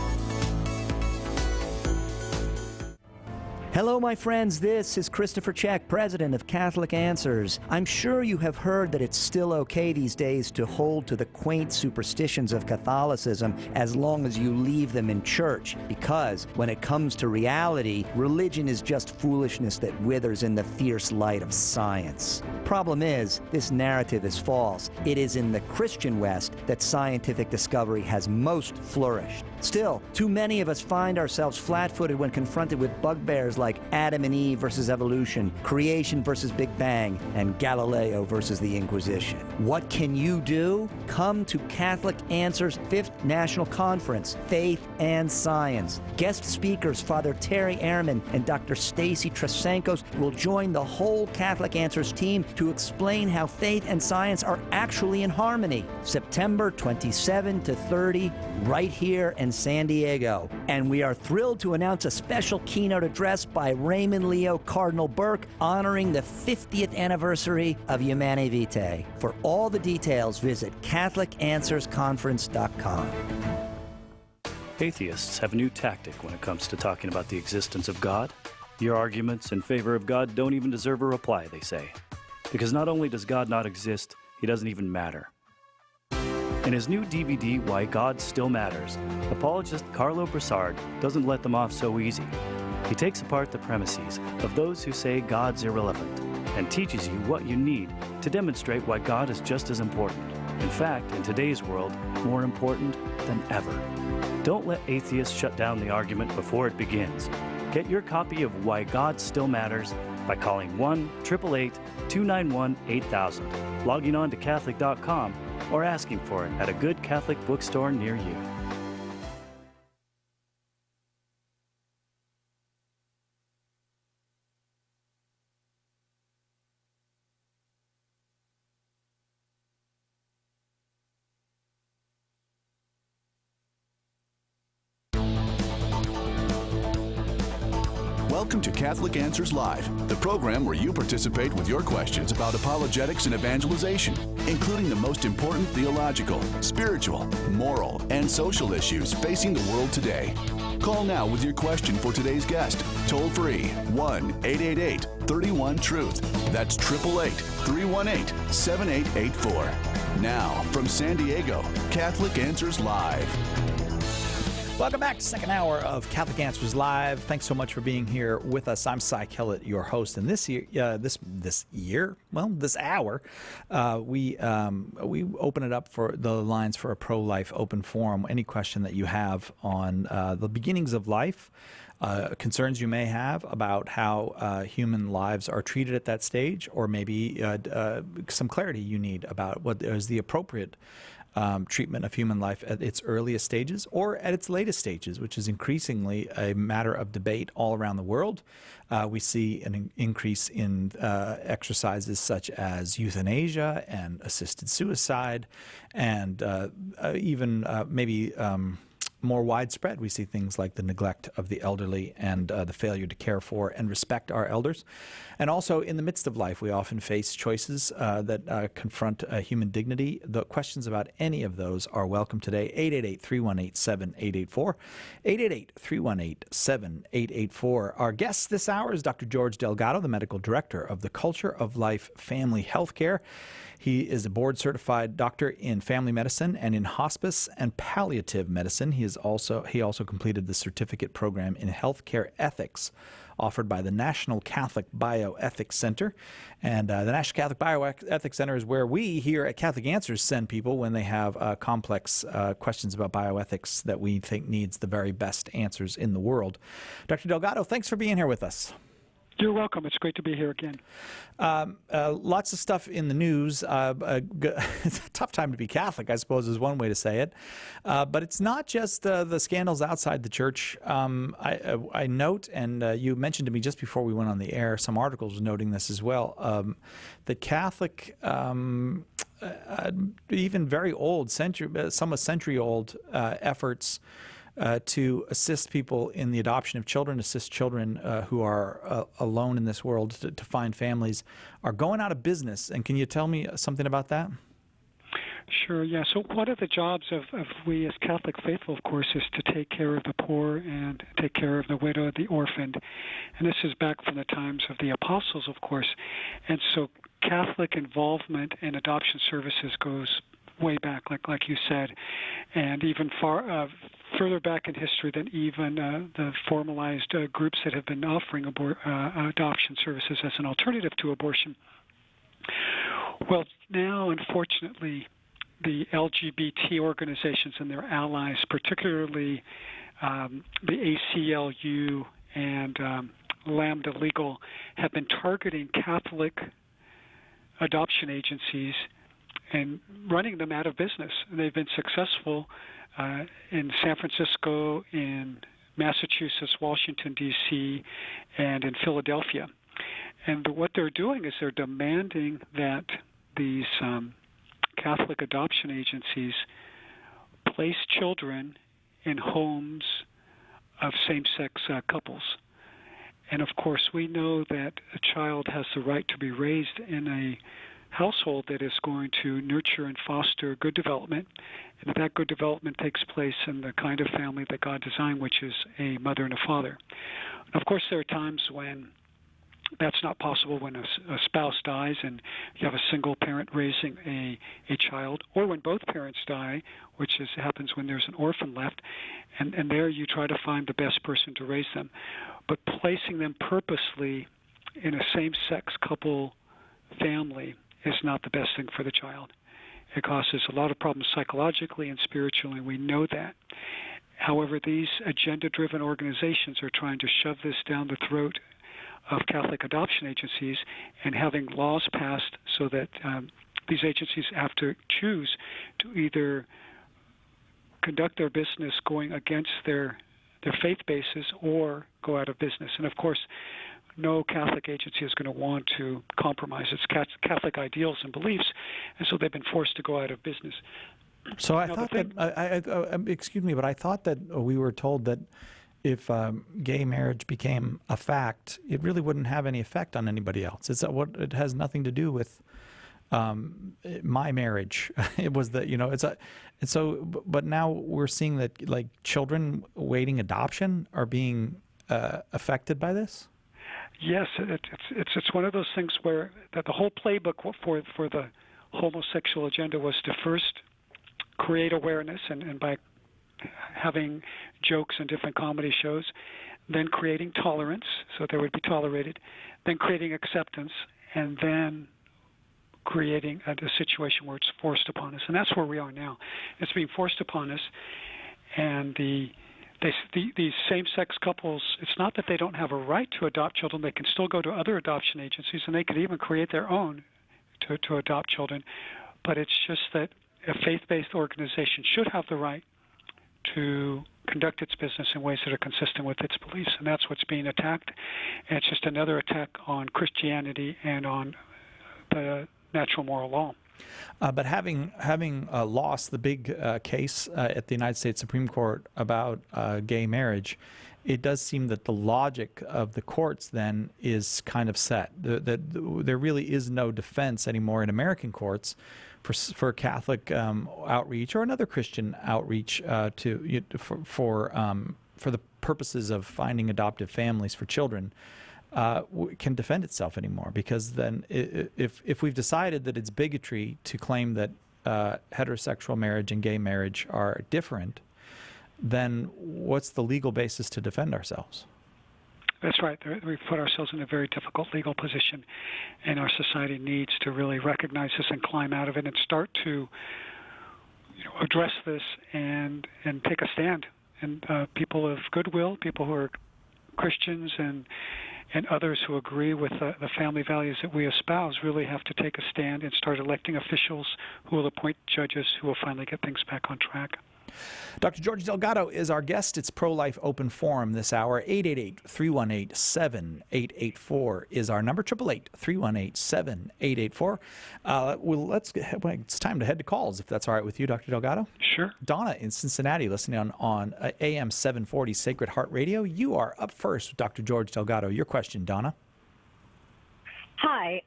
Hello, my friends. This is Christopher Check, president of Catholic Answers. I'm sure you have heard that it's still okay these days to hold to the quaint superstitions of Catholicism as long as you leave them in church, because when it comes to reality, religion is just foolishness that withers in the fierce light of science. Problem is, this narrative is false. It is in the Christian West that scientific discovery has most flourished. Still, too many of us find ourselves flat-footed when confronted with bugbears like Adam and Eve versus evolution, creation versus Big Bang, and Galileo versus the Inquisition. What can you do? Come to Catholic Answers 5th National Conference, Faith and Science. Guest speakers Father Terry Ehrman and Dr. Stacy Trasankos will join the whole Catholic Answers team to explain how faith and science are actually in harmony. September 27 to 30, right here in San Diego. And we are thrilled to announce a special keynote address by Raymond Leo Cardinal Burke honoring the 50th anniversary of Humanae Vitae. For all the details, visit CatholicAnswersConference.com. Atheists have a new tactic when it comes to talking about the existence of God. Your arguments in favor of God don't even deserve a reply, they say. Because not only does God not exist, He doesn't even matter. In his new DVD, Why God Still Matters, apologist Carlo Broussard doesn't let them off so easy. He takes apart the premises of those who say God's irrelevant and teaches you what you need to demonstrate why God is just as important. In fact, in today's world, more important than ever. Don't let atheists shut down the argument before it begins. Get your copy of Why God Still Matters by calling 1-888-291-8000, logging on to Catholic.com, or asking for it at a good Catholic bookstore near you. Welcome to Catholic Answers Live, the program where you participate with your questions about apologetics and evangelization, including the most important theological, spiritual, moral, and social issues facing the world today. Call now with your question for today's guest. Toll free 1-888-31-TRUTH. That's 888-318-7884. Now, from San Diego, Catholic Answers Live. Welcome back to second hour of Catholic Answers Live. Thanks so much for being here with us. I'm Cy Kellett, your host, and this hour, we open it up for the lines for a pro-life open forum. Any question that you have on the beginnings of life, concerns you may have about how human lives are treated at that stage, or maybe some clarity you need about what is the appropriate treatment of human life at its earliest stages or at its latest stages, which is increasingly a matter of debate all around the world. We see an increase in exercises such as euthanasia and assisted suicide, and even maybe more widespread, we see things like the neglect of the elderly and the failure to care for and respect our elders. And also in the midst of life, we often face choices that confront human dignity. The questions about any of those are welcome today. 888-318-7884. 888-318-7884. Our guest this hour is Dr. George Delgado, the medical director of the Culture of Life Family Healthcare. He is a board-certified doctor in family medicine and in hospice and palliative medicine. He also completed the certificate program in healthcare ethics offered by the National Catholic Bioethics Center. And the National Catholic Bioethics Center is where we here at Catholic Answers send people when they have complex questions about bioethics that we think needs the very best answers in the world. Dr. Delgado, thanks for being here with us. You're welcome. It's great to be here again. Lots of stuff in the news. It's a tough time to be Catholic, I suppose, is one way to say it. But it's not just the scandals outside the church. I note, and you mentioned to me just before we went on the air, some articles noting this as well, that Catholic, even very old, somewhat century-old efforts to assist people in the adoption of children, assist children who are alone in this world to find families, are going out of business. And can you tell me something about that? Sure, yeah. So one of the jobs of we as Catholic faithful, of course, is to take care of the poor and take care of the widow, the orphaned. And this is back from the times of the apostles, of course. And so Catholic involvement in adoption services goes way back, like you said, and even further back in history than even the formalized groups that have been offering adoption services as an alternative to abortion. Well, now, unfortunately, the LGBT organizations and their allies, particularly the ACLU and Lambda Legal, have been targeting Catholic adoption agencies and running them out of business. And they've been successful in San Francisco, in Massachusetts, Washington, D.C., and in Philadelphia. And what they're doing is they're demanding that these Catholic adoption agencies place children in homes of same-sex couples. And of course, we know that a child has the right to be raised in a household that is going to nurture and foster good development, and that good development takes place in the kind of family that God designed, which is a mother and a father. And of course, there are times when That's not possible when a spouse dies and you have a single parent raising a child, or when both parents die, which happens when there's an orphan left, and there you try to find the best person to raise them. But placing them purposely in a same-sex couple family is not the best thing for the child. It causes a lot of problems psychologically and spiritually. We know that. However, these agenda-driven organizations are trying to shove this down the throat of Catholic adoption agencies and having laws passed so that these agencies have to choose to either conduct their business going against their faith bases or go out of business. And of course, no Catholic agency is going to want to compromise its Catholic ideals and beliefs, and so they've been forced to go out of business. So I thought that, excuse me, but I thought that we were told that if gay marriage became a fact, it really wouldn't have any effect on anybody else. It has nothing to do with my marriage. It was that, but now we're seeing that like children awaiting adoption are being affected by this. Yes, it's one of those things where that the whole playbook for the homosexual agenda was to first create awareness and by having jokes and different comedy shows, then creating tolerance so they would be tolerated, then creating acceptance, and then creating a situation where it's forced upon us. And that's where we are now. It's being forced upon us, and these same-sex couples, it's not that they don't have a right to adopt children. They can still go to other adoption agencies, and they could even create their own to adopt children. But it's just that a faith-based organization should have the right to conduct its business in ways that are consistent with its beliefs, and that's what's being attacked. And it's just another attack on Christianity and on the natural moral law. But having lost the big case at the United States Supreme Court about gay marriage, it does seem that the logic of the courts then is kind of set. That there really is no defense anymore in American courts for Catholic outreach or another Christian outreach for the purposes of finding adoptive families for children. Can defend itself anymore, because then if we've decided that it's bigotry to claim that heterosexual marriage and gay marriage are different, then what's the legal basis to defend ourselves? That's right. We've put ourselves in a very difficult legal position, and our society needs to really recognize this and climb out of it and start to address this and take a stand. And people of goodwill, people who are Christians and others who agree with the family values that we espouse really have to take a stand and start electing officials who will appoint judges who will finally get things back on track. Dr. George Delgado is our guest. It's Pro-Life Open Forum this hour. 888-318-7884 is our number. 888-318-7884. It's time to head to calls, if that's all right with you, Dr. Delgado. Sure. Donna in Cincinnati, listening on AM 740 Sacred Heart Radio. You are up first with Dr. George Delgado. Your question, Donna. Hi.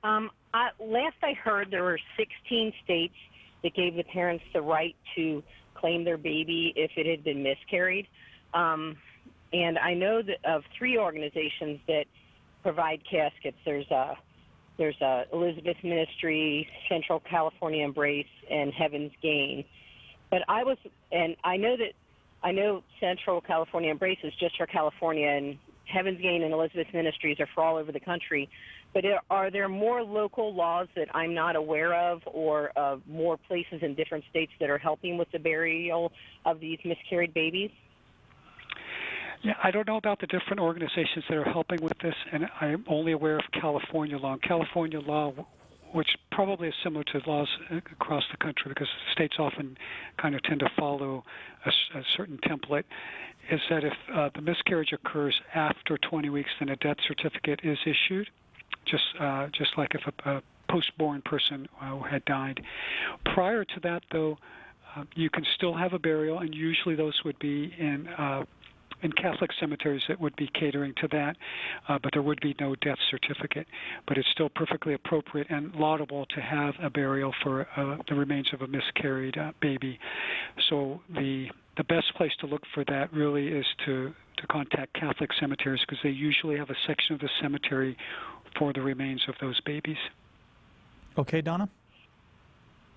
Last I heard, there were 16 states that gave the parents the right to claim their baby if it had been miscarried. And I know that of 3 organizations that provide caskets. There's Elizabeth Ministry, Central California Embrace, and Heaven's Gain. But I know Central California Embrace is just for California, and Heaven's Gain and Elizabeth Ministries are for all over the country. But are there more local laws that I'm not aware of, or more places in different states that are helping with the burial of these miscarried babies? Yeah, I don't know about the different organizations that are helping with this, and I'm only aware of California law. And California law, which probably is similar to laws across the country, because states often kind of tend to follow a certain template, is that if the miscarriage occurs after 20 weeks, then a death certificate is issued. Just like if a post-born person had died. Prior to that, though, you can still have a burial, and usually those would be in Catholic cemeteries that would be catering to that, but there would be no death certificate. But it's still perfectly appropriate and laudable to have a burial for the remains of a miscarried baby. So the best place to look for that really is to to contact Catholic cemeteries because they usually have a section of the cemetery for the remains of those babies. Okay, Donna?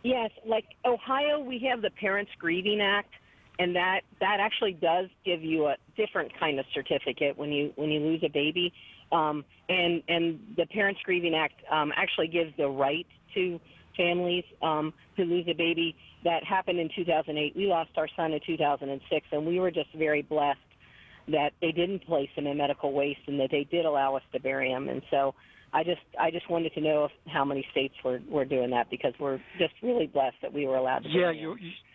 Yes, like Ohio, we have the Parents Grieving Act, and that actually does give you a different kind of certificate when you lose a baby. And the Parents Grieving Act actually gives the right to families who lose a baby. That happened in 2008. We lost our son in 2006, and we were just very blessed that they didn't place him in medical waste and that they did allow us to bury him. And so I just wanted to know how many states were doing that, because we're just really blessed that we were allowed to. Yeah,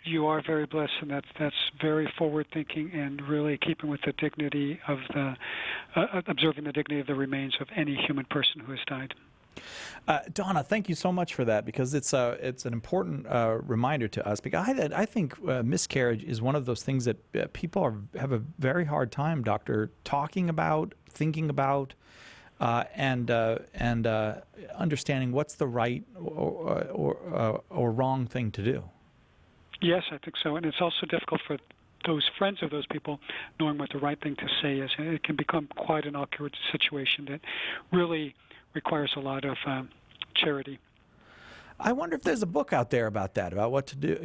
you are very blessed, and that's very forward-thinking and really keeping with the dignity of observing the dignity of the remains of any human person who has died. Donna, thank you so much for that, because it's an important reminder to us. Because I think miscarriage is one of those things that people have a very hard time, Doctor, talking about, thinking about. And understanding what's the right or wrong thing to do. Yes, I think so. And it's also difficult for those friends of those people knowing what the right thing to say is. It can become quite an awkward situation that really requires a lot of charity. I wonder if there's a book out there about that, about what to do,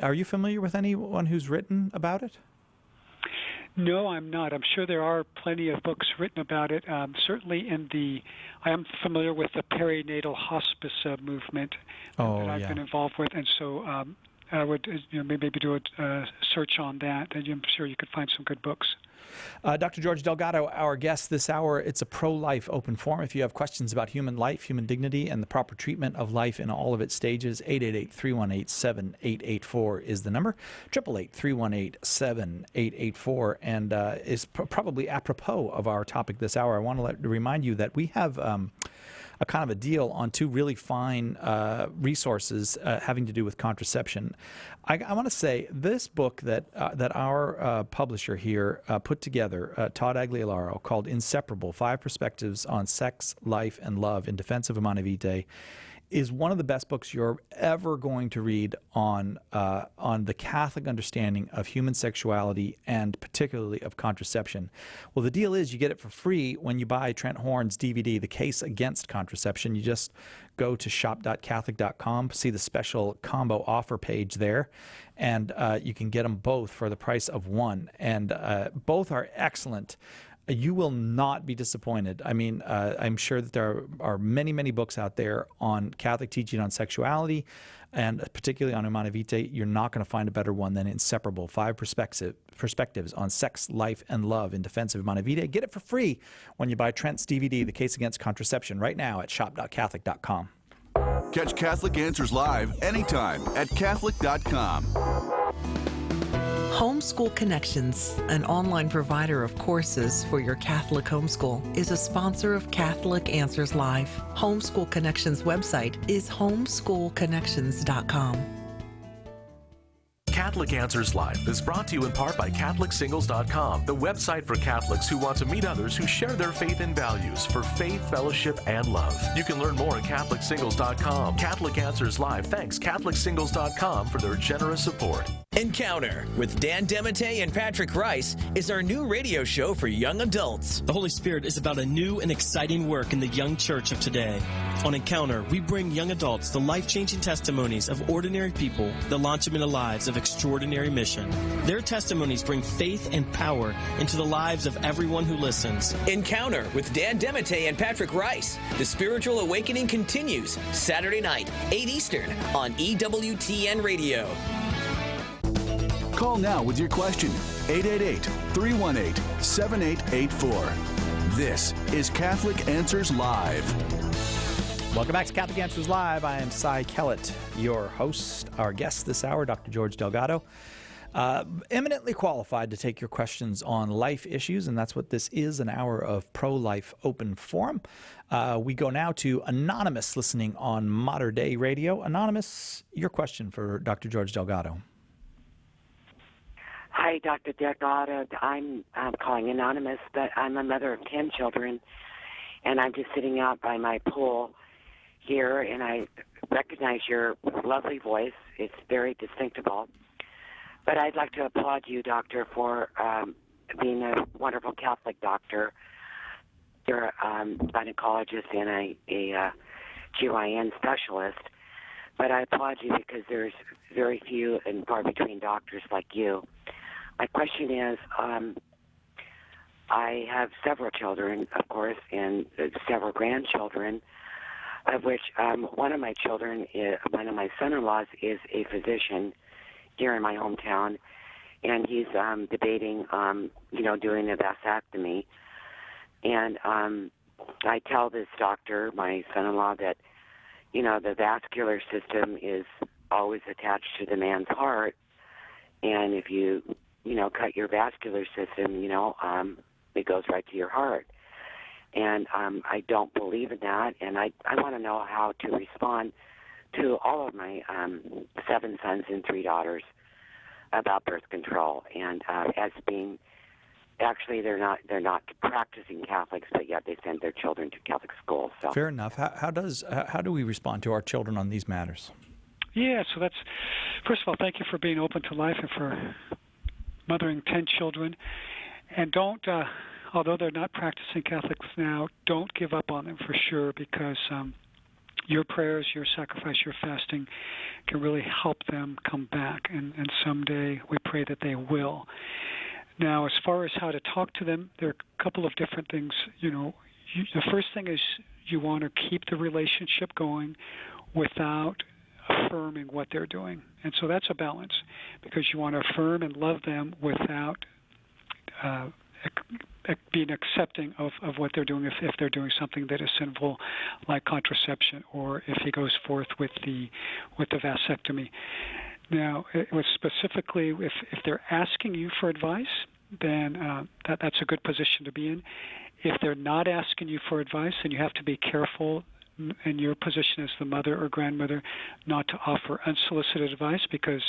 are you familiar with anyone who's written about it? No, I'm not. I'm sure there are plenty of books written about it. Certainly I am familiar with the perinatal hospice movement that I've been involved with, and so I would maybe do a search on that, and I'm sure you could find some good books. Dr. George Delgado, our guest this hour. It's a pro-life open forum. If you have questions about human life, human dignity, and the proper treatment of life in all of its stages, 888-318-7884 is the number. 888-318-7884, and is probably apropos of our topic this hour. I want to remind you that we have a kind of a deal on two really fine resources having to do with contraception. I want to say this book that our publisher here put together, Todd Agliolaro, called Inseparable: 5 Perspectives on Sex, Life, and Love in Defense of Humanae Vitae, is one of the best books you're ever going to read on the Catholic understanding of human sexuality and particularly of contraception. Well, the deal is you get it for free when you buy Trent Horn's DVD, The Case Against Contraception. You just go to shop.catholic.com, see the special combo offer page there, and you can get them both for the price of one. And both are excellent. You will not be disappointed. I mean, I'm sure that there are many, many books out there on Catholic teaching on sexuality, and particularly on Humanae Vitae. You're not going to find a better one than Inseparable: 5 Perspectives on Sex, Life, and Love in Defense of Humanae Vitae. Get it for free when you buy Trent's DVD, The Case Against Contraception, right now at shop.catholic.com. Catch Catholic Answers live anytime at Catholic.com. Homeschool Connections, an online provider of courses for your Catholic homeschool, is a sponsor of Catholic Answers Live. Homeschool Connections website is homeschoolconnections.com. Catholic Answers Live is brought to you in part by CatholicSingles.com, the website for Catholics who want to meet others who share their faith and values for faith, fellowship, and love. You can learn more at CatholicSingles.com. Catholic Answers Live thanks CatholicSingles.com for their generous support. Encounter with Dan Demete and Patrick Rice is our new radio show for young adults. The Holy Spirit is about a new and exciting work in the young church of today. On Encounter, we bring young adults the life-changing testimonies of ordinary people that launch them into lives of extraordinary mission. Their testimonies bring faith and power into the lives of everyone who listens. Encounter with Dan Demete and Patrick Rice. The Spiritual Awakening continues Saturday night, 8 Eastern on EWTN Radio. Call now with your question, 888-318-7884. This is Catholic Answers Live. Welcome back to Catholic Answers Live. I am Cy Kellett, your host. Our guest this hour, Dr. George Delgado, eminently qualified to take your questions on life issues, and that's what this is, an hour of pro-life open forum. We go now to Anonymous, listening on Modern Day Radio. Anonymous, your question for Dr. George Delgado. Hi, Dr. Delgado. I'm calling anonymous, but I'm a mother of 10 children, and I'm just sitting out by my pool here, and I recognize your lovely voice. It's very distinctible. But I'd like to applaud you, Doctor, for being a wonderful Catholic doctor. You're a gynecologist and a GYN specialist. But I applaud you because there's very few and far between doctors like you. My question is, I have several children, of course, and several grandchildren, of which one of my children, one of my son-in-laws, is a physician here in my hometown, and he's debating, doing a vasectomy. And I tell this doctor, my son-in-law, that, the vascular system is always attached to the man's heart, and if you, cut your vascular system, it goes right to your heart. And I don't believe in that, and I want to know how to respond to all of my 7 sons and 3 daughters about birth control, and as being, actually they're not practicing Catholics, but yet they send their children to Catholic schools. So fair enough. How do we respond to our children on these matters? Yeah, so that's, first of all, thank you for being open to life and for mothering 10 children. And don't, although they're not practicing Catholics now, don't give up on them for sure, because your prayers, your sacrifice, your fasting can really help them come back. And someday we pray that they will. Now, as far as how to talk to them, there are a couple of different things. The first thing is you want to keep the relationship going without affirming what they're doing. And so that's a balance, because you want to affirm and love them without being accepting of what they're doing if they're doing something that is sinful, like contraception, or if he goes forth with the vasectomy. Now, specifically, if they're asking you for advice, then that's a good position to be in. If they're not asking you for advice, then you have to be careful in your position as the mother or grandmother not to offer unsolicited advice, because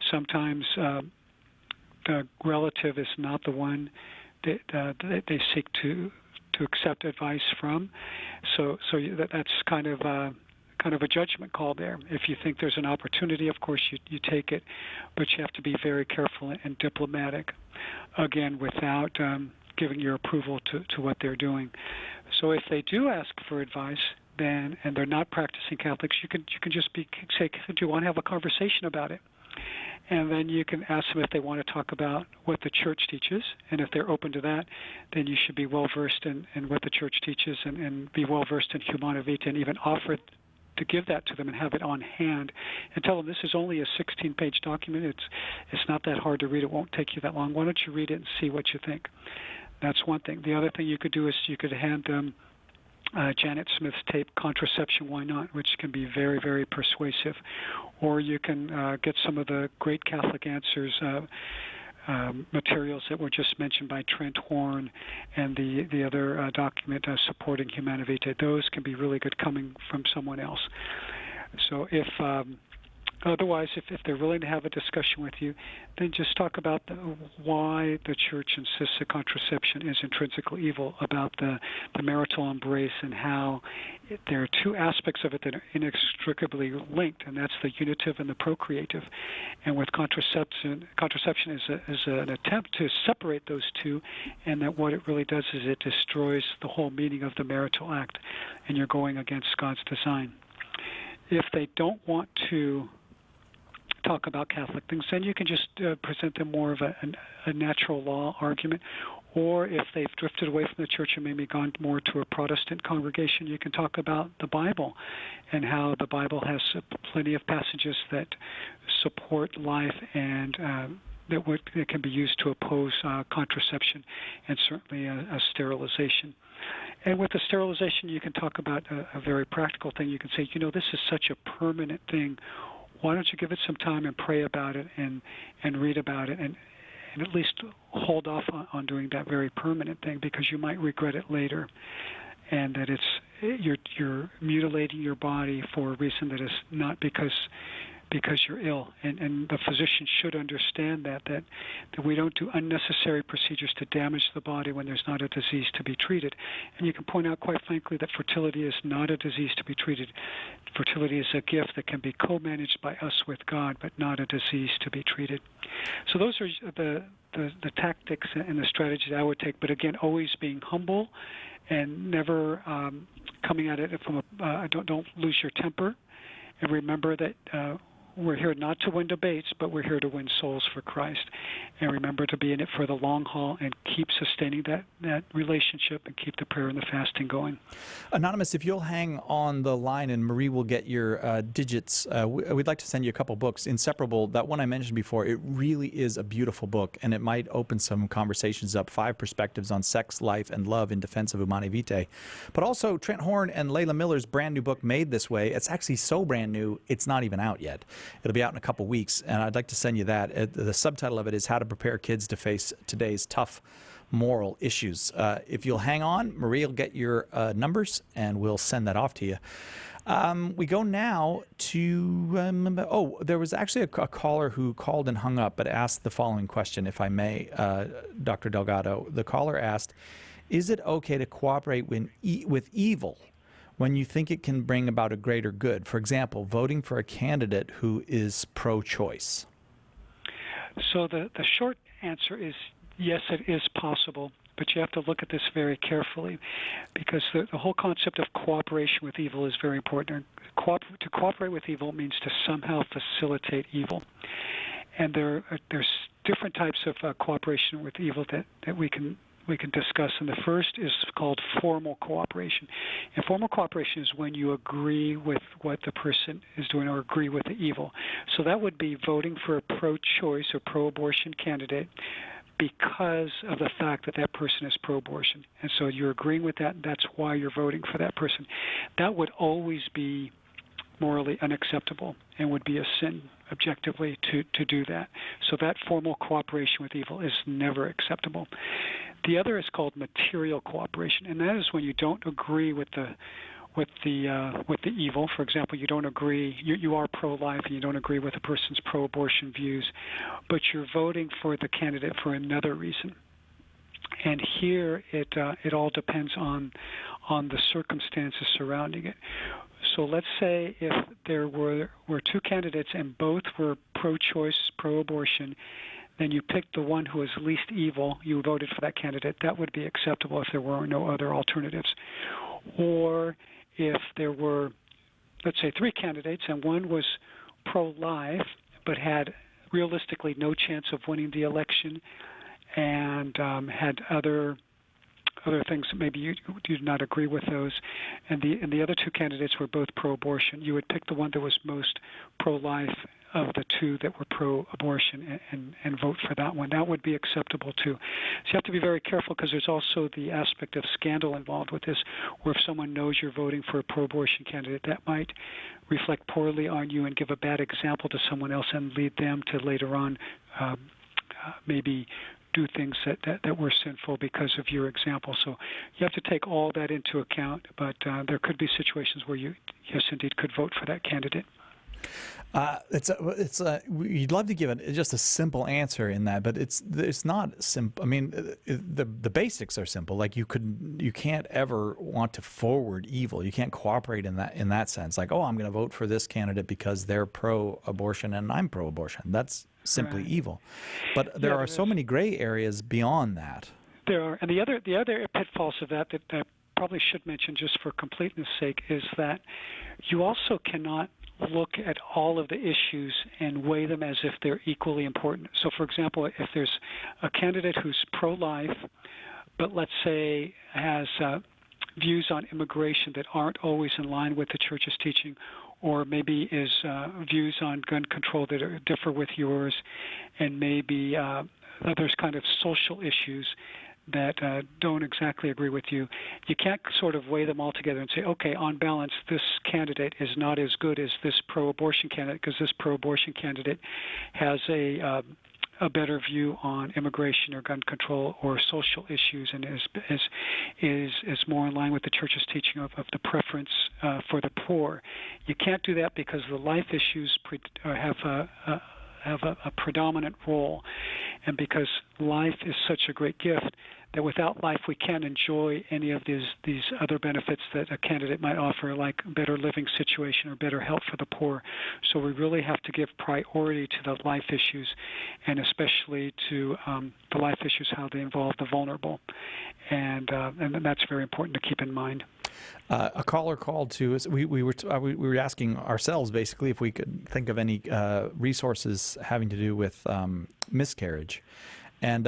sometimes the relative is not the one that they seek to accept advice from. So that's kind of a judgment call there. If you think there's an opportunity, of course you take it, but you have to be very careful and diplomatic, again, without giving your approval to what they're doing. So if they do ask for advice, then, and they're not practicing Catholics, you can just say, do you want to have a conversation about it? And then you can ask them if they want to talk about what the Church teaches, and if they're open to that, then you should be well-versed in what the Church teaches and be well-versed in Humana Vitae, and even offer to give that to them and have it on hand, and tell them this is only a 16-page document. It's not that hard to read. It won't take you that long. Why don't you read it and see what you think? That's one thing. The other thing you could do is you could hand them Janet Smith's tape, Contraception, Why Not?, which can be very, very persuasive. Or you can get some of the great Catholic Answers materials that were just mentioned by Trent Horn, and the other document supporting Humana Vitae. Those can be really good coming from someone else. So if otherwise, if they're willing to have a discussion with you, then just talk about why the Church insists that contraception is intrinsically evil, about the marital embrace, and how there are two aspects of it that are inextricably linked, and that's the unitive and the procreative. And with contraception is an attempt to separate those two, and that what it really does is it destroys the whole meaning of the marital act, and you're going against God's design. If they don't want to talk about Catholic things, then you can just present them more of a natural law argument. Or if they've drifted away from the Church and maybe gone more to a Protestant congregation, you can talk about the Bible and how the Bible has plenty of passages that support life and that can be used to oppose contraception and certainly a sterilization. And with the sterilization, you can talk about a very practical thing. You can say, this is such a permanent thing. Why don't you give it some time and pray about it and read about it and at least hold off on doing that very permanent thing, because you might regret it later, and that you're mutilating your body for a reason that is not because because you're ill, and the physician should understand that we don't do unnecessary procedures to damage the body when there's not a disease to be treated. And you can point out quite frankly that fertility is not a disease to be treated. Fertility is a gift that can be co-managed by us with God, but not a disease to be treated. So those are the tactics and the strategies I would take, but again, always being humble and never coming at it from don't lose your temper, and remember that we're here not to win debates, but we're here to win souls for Christ. And remember to be in it for the long haul and keep sustaining that relationship and keep the prayer and the fasting going. Anonymous, if you'll hang on the line and Marie will get your digits, we'd like to send you a couple books. Inseparable, that one I mentioned before, it really is a beautiful book, and it might open some conversations up. 5 perspectives on sex, life, and love in defense of Humanae Vitae. But also Trent Horn and Layla Miller's brand new book, Made This Way. It's actually so brand new, it's not even out yet. It'll be out in a couple weeks, and I'd like to send you that. The subtitle of it is How to Prepare Kids to Face Today's Tough Moral Issues. If you'll hang on, Marie will get your numbers, and we'll send that off to you. We go now to, there was actually a caller who called and hung up, but asked the following question, if I may, Dr. Delgado. The caller asked, is it okay to cooperate with evil when you think it can bring about a greater good? For example, voting for a candidate who is pro-choice. So the short answer is yes, it is possible, but you have to look at this very carefully, because the whole concept of cooperation with evil is very important. To cooperate with evil means to somehow facilitate evil. And there's different types of cooperation with evil that we can discuss, and the first is called formal cooperation. And formal cooperation is when you agree with what the person is doing or agree with the evil. So that would be voting for a pro-choice or pro-abortion candidate because of the fact that that person is pro-abortion. And so you're agreeing with that, and that's why you're voting for that person. That would always be morally unacceptable and would be a sin objectively to do that. So that formal cooperation with evil is never acceptable. The other is called material cooperation, and that is when you don't agree with the evil. For example, you don't agree, you are pro-life and you don't agree with a person's pro-abortion views, but you're voting for the candidate for another reason. And here it all depends on the circumstances surrounding it. So let's say if there were 2 candidates and both were pro-choice, pro-abortion, then you picked the one who was least evil, you voted for that candidate. That would be acceptable if there were no other alternatives. Or if there were, let's say, 3 candidates and one was pro-life but had realistically no chance of winning the election and had other things that maybe you did not agree with those, and the other 2 candidates were both pro-abortion, you would pick the one that was most pro-life of the 2 that were pro-abortion and vote for that one. That would be acceptable too. So you have to be very careful, because there's also the aspect of scandal involved with this, where if someone knows you're voting for a pro-abortion candidate, that might reflect poorly on you and give a bad example to someone else and lead them to later on maybe do things that were sinful because of your example. So you have to take all that into account, but there could be situations where you, yes, indeed, could vote for that candidate. You'd love to give it just a simple answer in that, but it's not simple. I mean, the basics are simple. Like you can't ever want to forward evil. You can't cooperate in that sense. Like, oh, I'm going to vote for this candidate because they're pro-abortion and I'm pro-abortion. That's simply evil. But there are so many gray areas beyond that. There are, and the other pitfalls of that I probably should mention just for completeness' sake is that you also cannot look at all of the issues and weigh them as if they're equally important. So, for example, if there's a candidate who's pro-life, but let's say has views on immigration that aren't always in line with the church's teaching, or maybe is views on gun control that differ with yours, and maybe there's kind of social issues that don't exactly agree with you, you can't sort of weigh them all together and say, okay, on balance, this candidate is not as good as this pro-abortion candidate because this pro-abortion candidate has a a better view on immigration or gun control or social issues, and is more in line with the church's teaching of the preference for the poor. You can't do that because the life issues have a predominant role, and because life is such a great gift that without life we can't enjoy any of these other benefits that a candidate might offer, like better living situation or better health for the poor. So we really have to give priority to the life issues, and especially to the life issues, how they involve the vulnerable, and that's very important to keep in mind. A caller called to us. We were asking ourselves basically if we could think of any resources having to do with miscarriage. And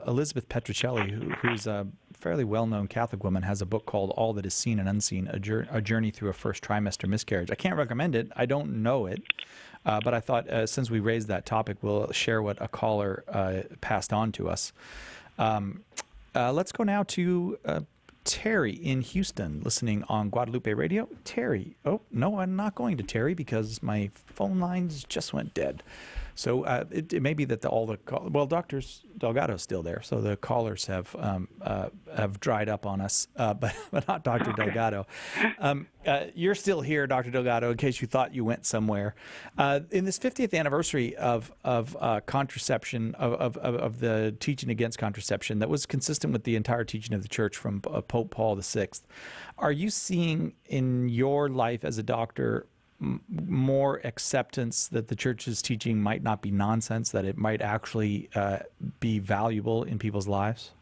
Elizabeth Petruccelli, who's a fairly well-known Catholic woman, has a book called All That Is Seen and Unseen, A Journey Through a First Trimester Miscarriage. I can't recommend it. I don't know it. But I thought since we raised that topic, we'll share what a caller passed on to us. Let's go now to Terry in Houston, listening on Guadalupe Radio. Terry. Oh, no, I'm not going to Terry because my phone lines just went dead. So it may be that Dr. Delgado's still there, so the callers have dried up on us, but not Dr. Delgado. You're still here, Dr. Delgado, in case you thought you went somewhere. In this 50th anniversary of contraception, of the teaching against contraception that was consistent with the entire teaching of the Church from Pope Paul VI, are you seeing in your life as a doctor more acceptance that the Church's teaching might not be nonsense, that it might actually be valuable in people's lives?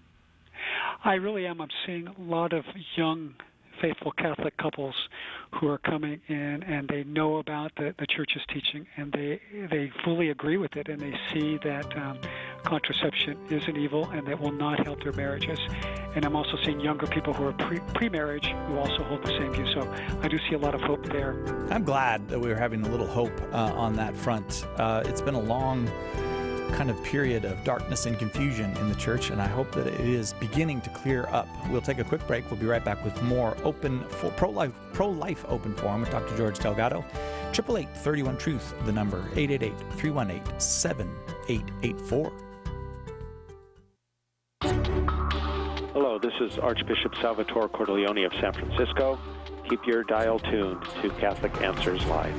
I really am. I'm seeing a lot of young, faithful Catholic couples who are coming in, and they know about the Church's teaching, and they fully agree with it, and they see that contraception is an evil and that will not help their marriages. And I'm also seeing younger people who are pre-marriage who also hold the same view. So I do see a lot of hope there. I'm glad that we're having a little hope on that front. It's been a long kind of period of darkness and confusion in the Church, and I hope that it is beginning to clear up. We'll take a quick break. We'll be right back with more pro-life open forum with Dr. George Delgado. 888-31-TRUTH, the number, 888-318-7884. Hello, this is Archbishop Salvatore Cordileone of San Francisco. Keep your dial tuned to Catholic Answers Live.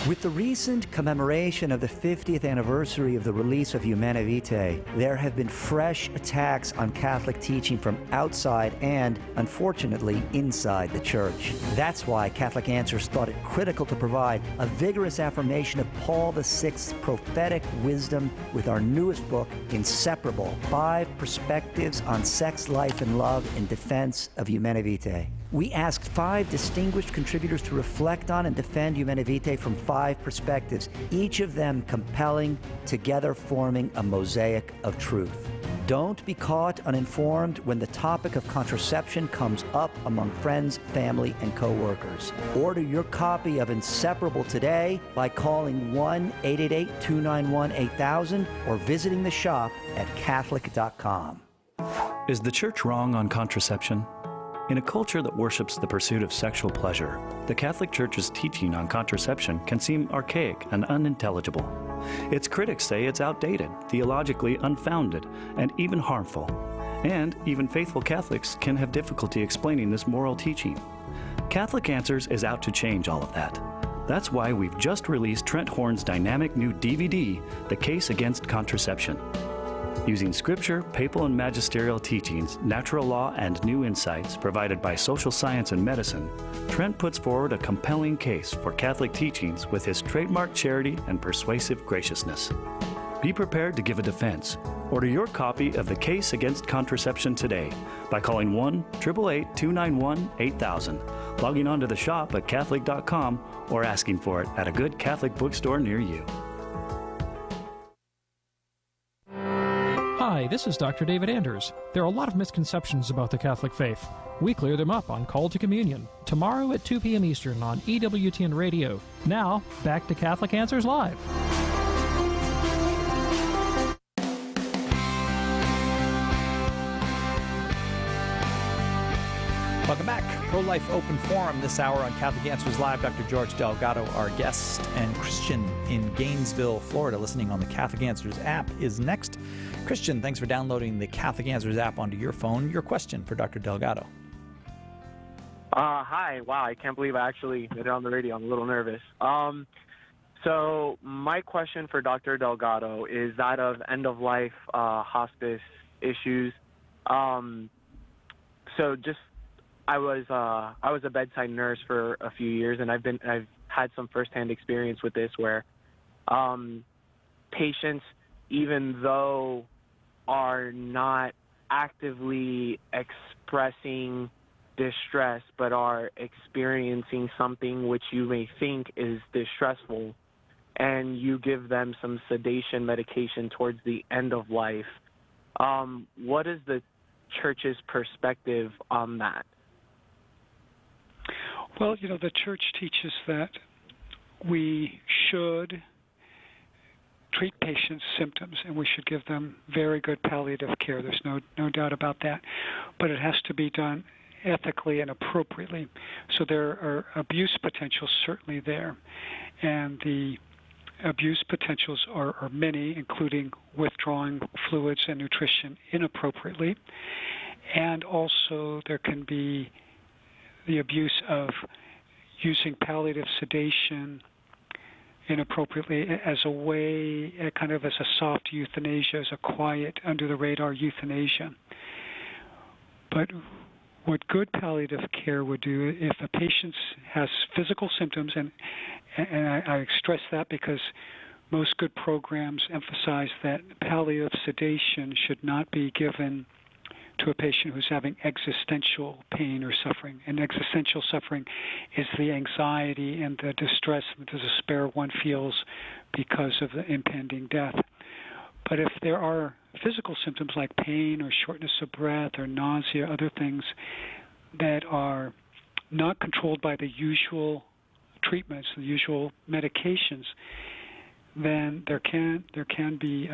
With the recent commemoration of the 50th anniversary of the release of Humanae Vitae, there have been fresh attacks on Catholic teaching from outside and, unfortunately, inside the Church. That's why Catholic Answers thought it critical to provide a vigorous affirmation of Paul VI's prophetic wisdom with our newest book, Inseparable: 5 Perspectives on Sex, Life, and Love in Defense of Humanae Vitae. We asked 5 distinguished contributors to reflect on and defend Humanae Vitae from 5 perspectives, each of them compelling, together forming a mosaic of truth. Don't be caught uninformed when the topic of contraception comes up among friends, family, and co-workers. Order your copy of Inseparable today by calling 1-888-291-8000 or visiting the shop at Catholic.com. Is the Church wrong on contraception? In a culture that worships the pursuit of sexual pleasure, the Catholic Church's teaching on contraception can seem archaic and unintelligible. Its critics say it's outdated, theologically unfounded, and even harmful. And even faithful Catholics can have difficulty explaining this moral teaching. Catholic Answers is out to change all of that. That's why we've just released Trent Horn's dynamic new DVD, The Case Against Contraception. Using scripture, papal and magisterial teachings, natural law, and new insights provided by social science and medicine, Trent puts forward a compelling case for Catholic teachings with his trademark charity and persuasive graciousness. Be prepared to give a defense. Order your copy of The Case Against Contraception today by calling 1-888-291-8000, logging on to the shop at Catholic.com, or asking for it at a good Catholic bookstore near you. Hi, this is Dr. David Anders. There are a lot of misconceptions about the Catholic faith. We clear them up on Call to Communion, tomorrow at 2 p.m. Eastern on EWTN Radio. Now, back to Catholic Answers Live. Welcome back. Pro-Life Open Forum this hour on Catholic Answers Live. Dr. George Delgado, our guest, and Christian in Gainesville, Florida, listening on the Catholic Answers app is next. Christian, thanks for downloading the Catholic Answers app onto your phone. Your question for Dr. Delgado. Hi. Wow, I can't believe I actually did it on the radio. I'm a little nervous. So my question for Dr. Delgado is that of end-of-life hospice issues. So just I was a bedside nurse for a few years, and I've had some firsthand experience with this where patients, even though are not actively expressing distress but are experiencing something which you may think is distressful, and you give them some sedation medication towards the end of life. What is the Church's perspective on that? Well, the Church teaches that we should treat patients' symptoms, and we should give them very good palliative care. There's no doubt about that. But it has to be done ethically and appropriately. So there are abuse potentials certainly there. And the abuse potentials are many, including withdrawing fluids and nutrition inappropriately. And also there can be the abuse of using palliative sedation inappropriately as a way, kind of as a soft euthanasia, as a quiet, under-the-radar euthanasia. But what good palliative care would do, if a patient has physical symptoms, and I stress that because most good programs emphasize that palliative sedation should not be given to a patient who's having existential pain or suffering. And existential suffering is the anxiety and the distress and the despair one feels because of the impending death. But if there are physical symptoms like pain or shortness of breath or nausea, other things that are not controlled by the usual treatments, the usual medications, then there can be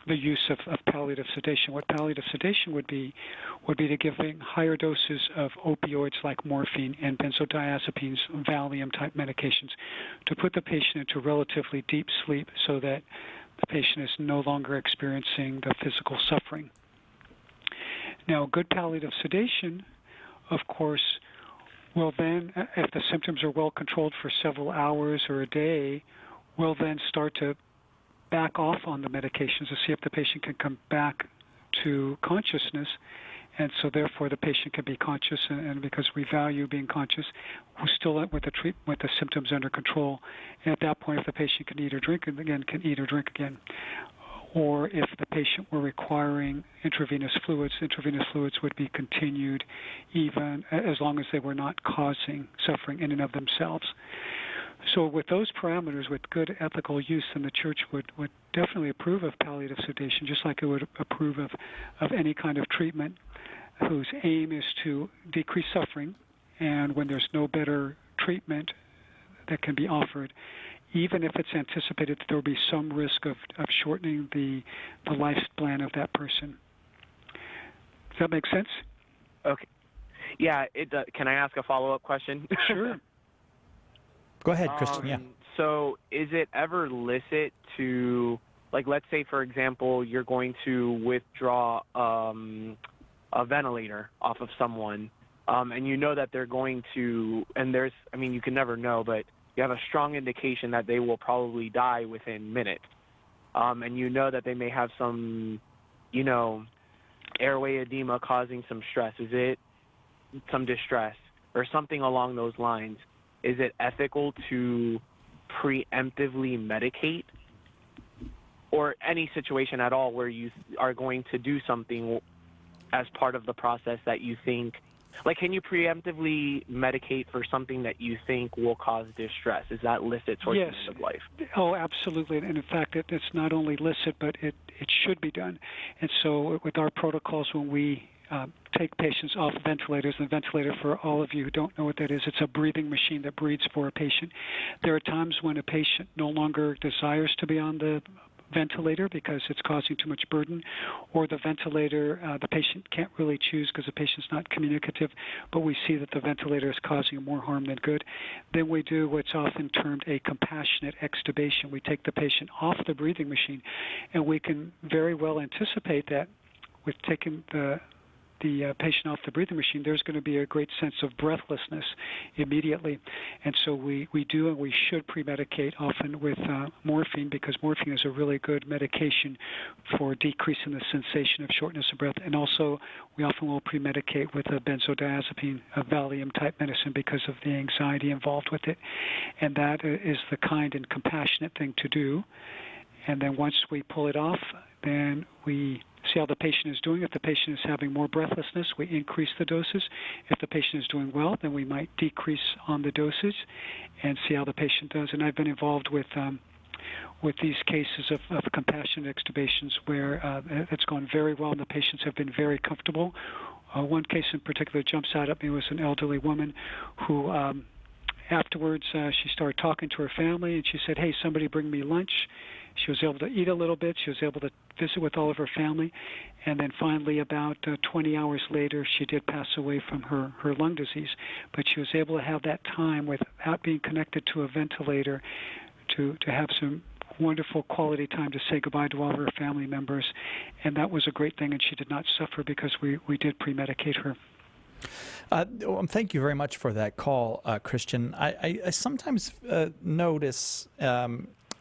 the use of palliative sedation. What palliative sedation would be to giving higher doses of opioids like morphine and benzodiazepines, Valium-type medications, to put the patient into relatively deep sleep so that the patient is no longer experiencing the physical suffering. Now, good palliative sedation, of course, will then, if the symptoms are well controlled for several hours or a day, will then start to back off on the medications to see if the patient can come back to consciousness. And so therefore the patient can be conscious, and because we value being conscious, we're still with the symptoms under control. And at that point, if the patient can eat or drink again, can eat or drink again. Or if the patient were requiring intravenous fluids would be continued even as long as they were not causing suffering in and of themselves. So with those parameters, with good ethical use, then the Church would definitely approve of palliative sedation, just like it would approve of any kind of treatment whose aim is to decrease suffering. And when there's no better treatment that can be offered, even if it's anticipated that there will be some risk of shortening the lifespan of that person. Does that make sense? Okay. Yeah, it does. Can I ask a follow-up question? Sure. Go ahead, Christian. Yeah. So is it ever licit to, like, let's say, for example, you're going to withdraw a ventilator off of someone, and you know that they're going to, and you can never know, but you have a strong indication that they will probably die within minutes, and you know that they may have some, airway edema causing some stress. Is it some distress or something along those lines? Is it ethical to preemptively medicate, or any situation at all where you are going to do something as part of the process that you think, like, can you preemptively medicate for something that you think will cause distress? Is that licit towards the end of life? Oh, absolutely. And in fact, it's not only licit, but it should be done. And so with our protocols, when we take patients off ventilators, and the ventilator, for all of you who don't know what that is, it's a breathing machine that breathes for a patient. There are times when a patient no longer desires to be on the ventilator because it's causing too much burden, or the ventilator, the patient can't really choose because the patient's not communicative, but we see that the ventilator is causing more harm than good. Then we do what's often termed a compassionate extubation. We take the patient off the breathing machine, and we can very well anticipate that with taking the patient off the breathing machine, there's going to be a great sense of breathlessness immediately. And so we do and we should pre-medicate often with morphine, because morphine is a really good medication for decreasing the sensation of shortness of breath. And also we often will pre-medicate with a benzodiazepine, a Valium-type medicine, because of the anxiety involved with it. And that is the kind and compassionate thing to do. And then once we pull it off, then we see how the patient is doing. If the patient is having more breathlessness, we increase the doses. If the patient is doing well, then we might decrease on the dosage and see how the patient does. And I've been involved with these cases of compassionate extubations where it's gone very well and the patients have been very comfortable. One case in particular jumps out at me was an elderly woman who afterwards she started talking to her family and she said, "Hey, somebody bring me lunch." She was able to eat a little bit. She was able to visit with all of her family. And then finally, about 20 hours later, she did pass away from her lung disease. But she was able to have that time without being connected to a ventilator to have some wonderful quality time to say goodbye to all of her family members. And that was a great thing, and she did not suffer because we did pre-medicate her. Thank you very much for that call, Christian. I sometimes notice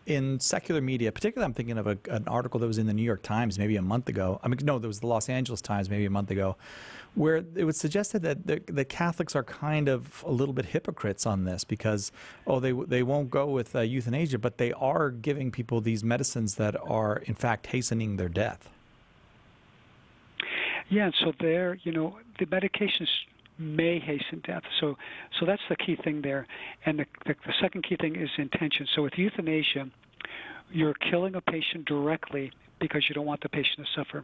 in secular media, particularly I'm thinking of an article that was in the New York Times maybe a month ago. There was the Los Angeles Times maybe a month ago, where it was suggested that the Catholics are kind of a little bit hypocrites on this because, they won't go with euthanasia, but they are giving people these medicines that are, in fact, hastening their death. Yeah, so the medications may hasten death. So that's the key thing there. And the second key thing is intention. So with euthanasia, you're killing a patient directly because you don't want the patient to suffer.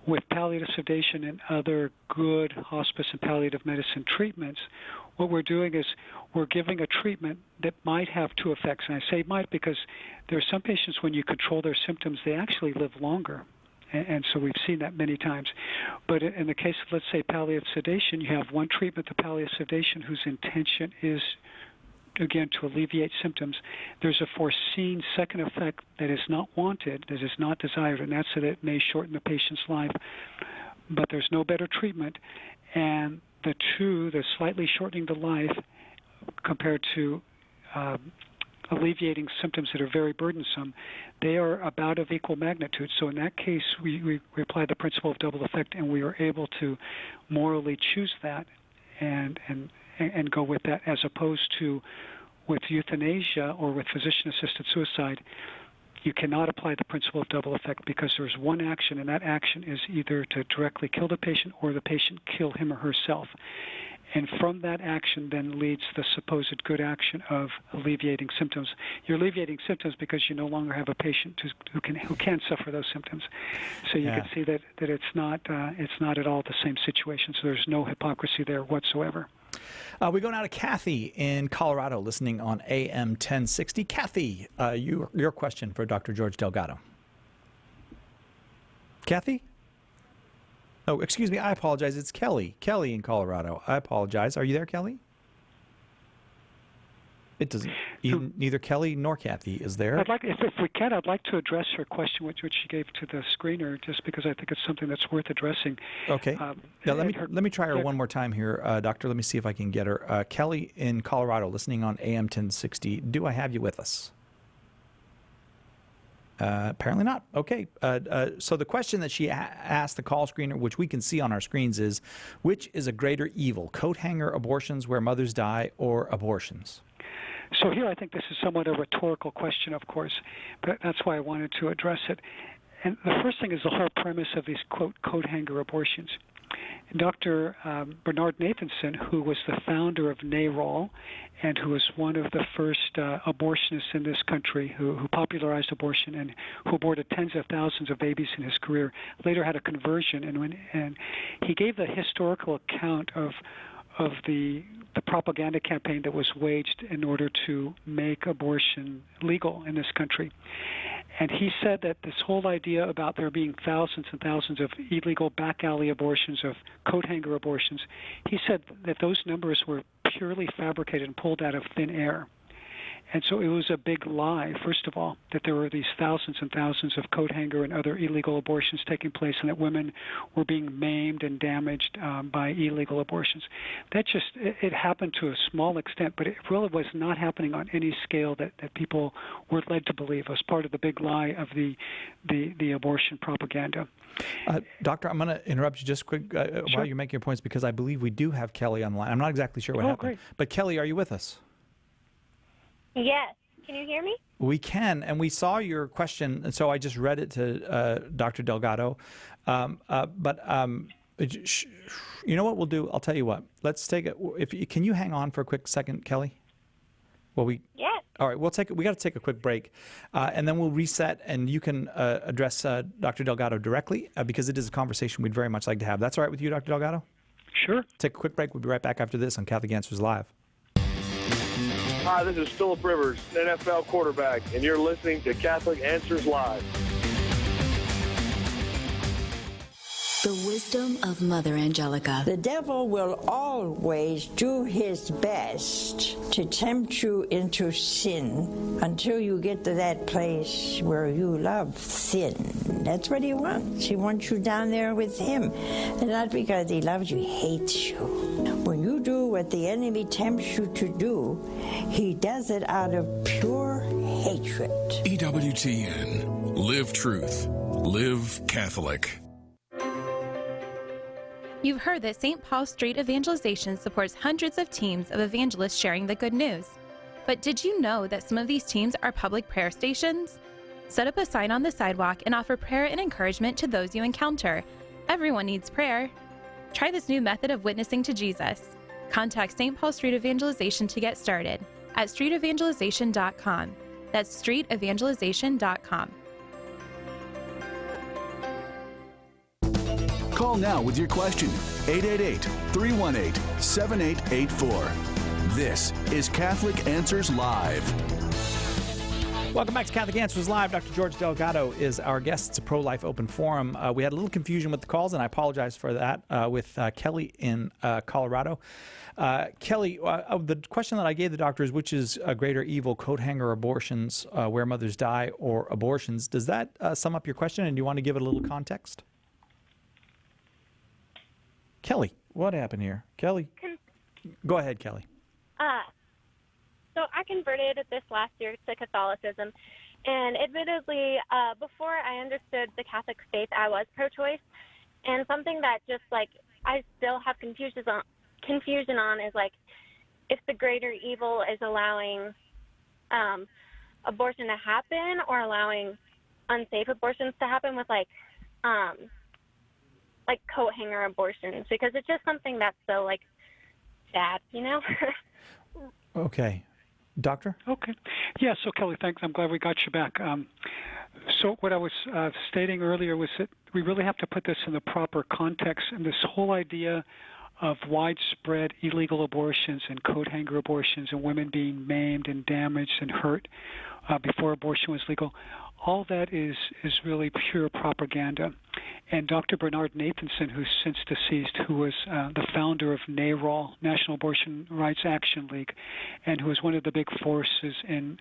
With palliative sedation and other good hospice and palliative medicine treatments, what we're doing is we're giving a treatment that might have two effects. And I say might because there are some patients, when you control their symptoms, they actually live longer. And so we've seen that many times. But in the case of, let's say, palliative sedation, you have one treatment, the palliative sedation, whose intention is, again, to alleviate symptoms. There's a foreseen second effect that is not wanted, that is not desired, and that's that it may shorten the patient's life. But there's no better treatment. And the slightly shortening the life compared to alleviating symptoms that are very burdensome, they are about of equal magnitude. So in that case, we apply the principle of double effect, and we are able to morally choose that and go with that, as opposed to with euthanasia or with physician-assisted suicide. You cannot apply the principle of double effect because there's one action, and that action is either to directly kill the patient or the patient kill him or herself. And from that action then leads the supposed good action of alleviating symptoms. You're alleviating symptoms because you no longer have a patient who can suffer those symptoms. So you can see that it's not at all the same situation. So there's no hypocrisy there whatsoever. We go now to Kathy in Colorado, listening on AM 1060. Kathy, your question for Dr. George Delgado. Kathy? Oh, excuse me. I apologize. It's Kelly. Kelly in Colorado. I apologize. Are you there, Kelly? It doesn't. Neither Kelly nor Kathy is there. I'd like, if we can, I'd like to address her question, which she gave to the screener, just because I think it's something that's worth addressing. Okay. Now let me try her one more time here, Doctor. Let me see if I can get her. Kelly in Colorado, listening on AM 1060. Do I have you with us? Apparently not. Okay. So the question that she asked the call screener, which we can see on our screens, is, which is a greater evil, coat hanger abortions where mothers die, or abortions? So here I think this is somewhat a rhetorical question, of course, but that's why I wanted to address it. And the first thing is the whole premise of these, quote, coat hanger abortions. Dr. Bernard Nathanson, who was the founder of NARAL and who was one of the first abortionists in this country who popularized abortion and who aborted tens of thousands of babies in his career, later had a conversion. And he gave the historical account of the propaganda campaign that was waged in order to make abortion legal in this country. And he said that this whole idea about there being thousands and thousands of illegal back alley abortions, of coat hanger abortions, he said that those numbers were purely fabricated and pulled out of thin air. And so it was a big lie, first of all, that there were these thousands and thousands of coat hanger and other illegal abortions taking place, and that women were being maimed and damaged by illegal abortions. That just, it happened to a small extent, but it really was not happening on any scale that people were led to believe as part of the big lie of the abortion propaganda. Doctor, I'm going to interrupt you just quick while you're making your points, because I believe we do have Kelly on the line. I'm not exactly sure what happened. Great. But Kelly, are you with us? Yes. Can you hear me? We can, and we saw your question, and so I just read it to Dr. Delgado. You know what we'll do? I'll tell you what. Let's take it. Can you hang on for a quick second, Kelly? Yes. All right. We got to take a quick break, and then we'll reset, and you can address Dr. Delgado directly because it is a conversation we'd very much like to have. That's all right with you, Dr. Delgado? Sure. Take a quick break. We'll be right back after this on Catholic Answers Live. Hi, this is Phillip Rivers, NFL quarterback, and you're listening to Catholic Answers Live. The wisdom of Mother Angelica. The devil will always do his best to tempt you into sin until you get to that place where you love sin. That's what he wants. He wants you down there with him. And not because he loves you, he hates you. When you do what the enemy tempts you to do, he does it out of pure hatred. EWTN. Live truth. Live Catholic. You've heard that St. Paul Street Evangelization supports hundreds of teams of evangelists sharing the good news. But did you know that some of these teams are public prayer stations? Set up a sign on the sidewalk and offer prayer and encouragement to those you encounter. Everyone needs prayer. Try this new method of witnessing to Jesus. Contact St. Paul Street Evangelization to get started at streetevangelization.com. That's streetevangelization.com. Call now with your question. 888-318-7884. This is Catholic Answers Live. Welcome back to Catholic Answers Live. Dr. George Delgado is our guest. It's a pro-life open forum. We had a little confusion with the calls, and I apologize for that, with Kelly in Colorado. Kelly, the question that I gave the doctor is, which is a greater evil, coat hanger abortions, where mothers die, or abortions? Does that sum up your question, and do you want to give it a little context? Kelly, what happened here? Kelly, go ahead, Kelly. So I converted this last year to Catholicism, and admittedly, before I understood the Catholic faith, I was pro-choice, and something that just I still have confusion on is if the greater evil is allowing abortion to happen or allowing unsafe abortions to happen with coat hanger abortions, because it's just something that's so sad, you know. Okay. Doctor? Okay. Yeah, so Kelly, thanks. I'm glad we got you back. So what I was stating earlier was that we really have to put this in the proper context, and this whole idea of widespread illegal abortions and coat hanger abortions and women being maimed and damaged and hurt before abortion was legal, all that is really pure propaganda. And Dr. Bernard Nathanson, who's since deceased, who was the founder of NARAL, National Abortion Rights Action League, and who was one of the big forces in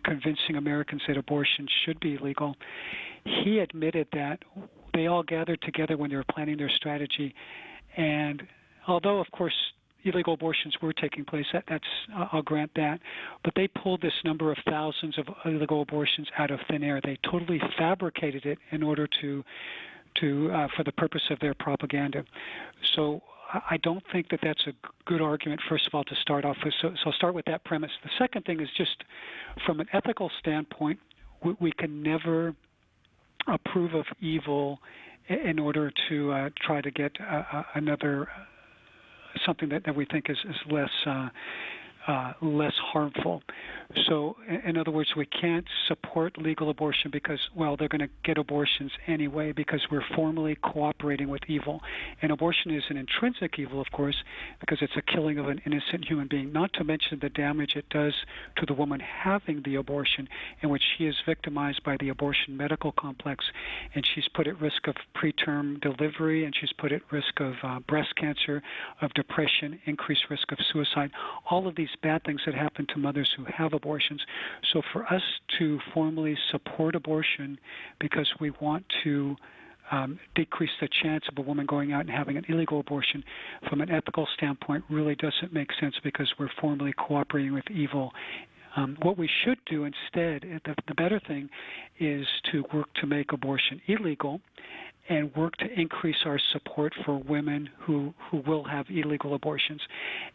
convincing Americans that abortion should be legal, he admitted that they all gathered together when they were planning their strategy. And although, of course, illegal abortions were taking place, I'll grant that, but they pulled this number of thousands of illegal abortions out of thin air. They totally fabricated it in order for the purpose of their propaganda. So I don't think that that's a good argument, first of all, to start off with. So I'll start with that premise. The second thing is just from an ethical standpoint, we can never approve of evil in order to try to get another something that we think is less less harmful. So, in other words, we can't support legal abortion because, well, they're going to get abortions anyway because we're formally cooperating with evil. And abortion is an intrinsic evil, of course, because it's a killing of an innocent human being, not to mention the damage it does to the woman having the abortion, in which she is victimized by the abortion medical complex, and she's put at risk of preterm delivery, and she's put at risk of breast cancer, of depression, increased risk of suicide, all of these bad things that happen to mothers who have abortions. So for us to formally support abortion because we want to decrease the chance of a woman going out and having an illegal abortion from an ethical standpoint really doesn't make sense because we're formally cooperating with evil. What we should do instead, the better thing, is to work to make abortion illegal and work to increase our support for women who will have illegal abortions.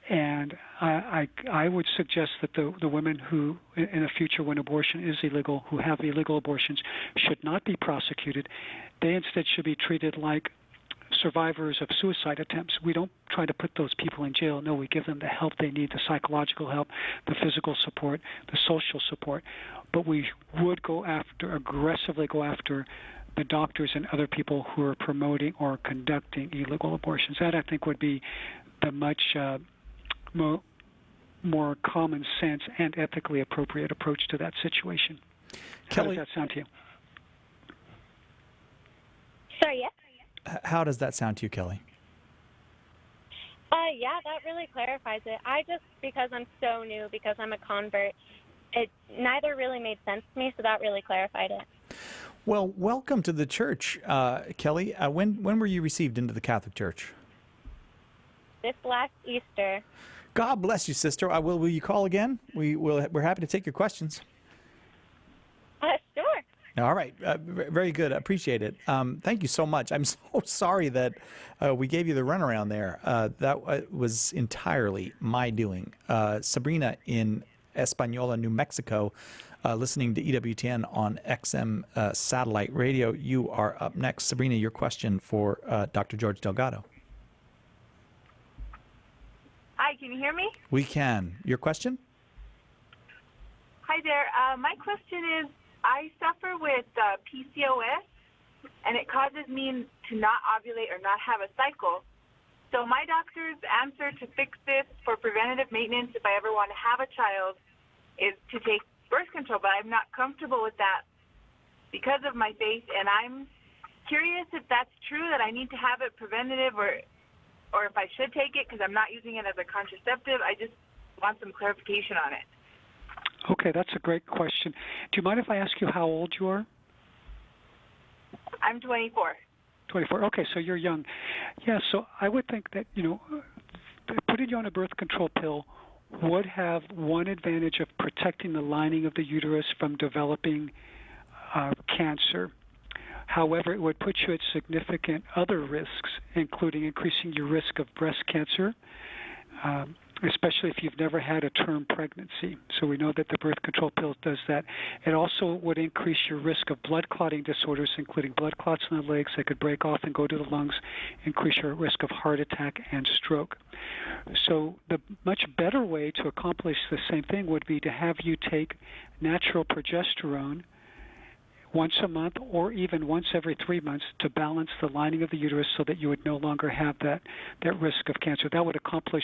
And I would suggest that the women who, in the future when abortion is illegal, who have illegal abortions, should not be prosecuted. They instead should be treated like survivors of suicide attempts. We don't try to put those people in jail. No, we give them the help they need, the psychological help, the physical support, the social support. But we would aggressively go after the doctors and other people who are promoting or conducting illegal abortions. That, I think, would be the much more common sense and ethically appropriate approach to that situation. Kelly, how does that sound to you? Sorry, yes? How does that sound to you, Kelly? Yeah, that really clarifies it. Because I'm so new, because I'm a convert, it neither really made sense to me, so that really clarified it. Well, welcome to the church, Kelly. When were you received into the Catholic Church? This last Easter. God bless you, sister. Will you call again? We're happy to take your questions. Sure. All right. Very good. Appreciate it. Thank you so much. I'm so sorry that we gave you the runaround there. That was entirely my doing. Sabrina in Española, New Mexico, listening to EWTN on XM satellite radio. You are up next. Sabrina, your question for Dr. George Delgado. Hi, can you hear me? We can. Your question? Hi there. My question is, I suffer with PCOS, and it causes me to not ovulate or not have a cycle. So my doctor's answer to fix this for preventative maintenance, if I ever want to have a child, is to take birth control, but I'm not comfortable with that because of my faith, and I'm curious if that's true, that I need to have it preventative, or if I should take it because I'm not using it as a contraceptive. I just want some clarification on it. Okay, that's a great question. Do you mind if I ask you how old you are? I'm 24. 24. Okay, so you're young. Yeah, so I would think that, putting you on a birth control pill would have one advantage of protecting the lining of the uterus from developing cancer. However, it would put you at significant other risks, including increasing your risk of breast cancer, especially if you've never had a term pregnancy. So we know that the birth control pill does that. It also would increase your risk of blood clotting disorders, including blood clots in the legs that could break off and go to the lungs, increase your risk of heart attack and stroke. So the much better way to accomplish the same thing would be to have you take natural progesterone once a month or even once every 3 months to balance the lining of the uterus so that you would no longer have that risk of cancer. That would accomplish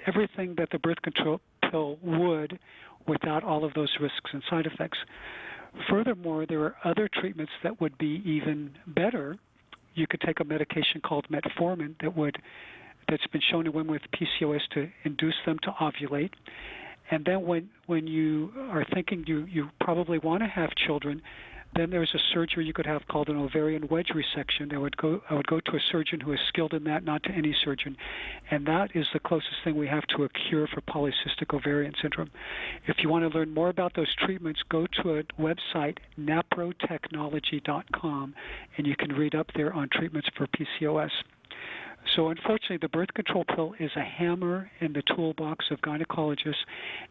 everything that the birth control pill would without all of those risks and side effects. Furthermore, there are other treatments that would be even better. You could take a medication called metformin that's been shown in women with PCOS to induce them to ovulate. And then when you are thinking you probably want to have children, then there's a surgery you could have called an ovarian wedge resection. I would go to a surgeon who is skilled in that, not to any surgeon. And that is the closest thing we have to a cure for polycystic ovarian syndrome. If you want to learn more about those treatments, go to a website, naprotechnology.com, and you can read up there on treatments for PCOS. So unfortunately, the birth control pill is a hammer in the toolbox of gynecologists,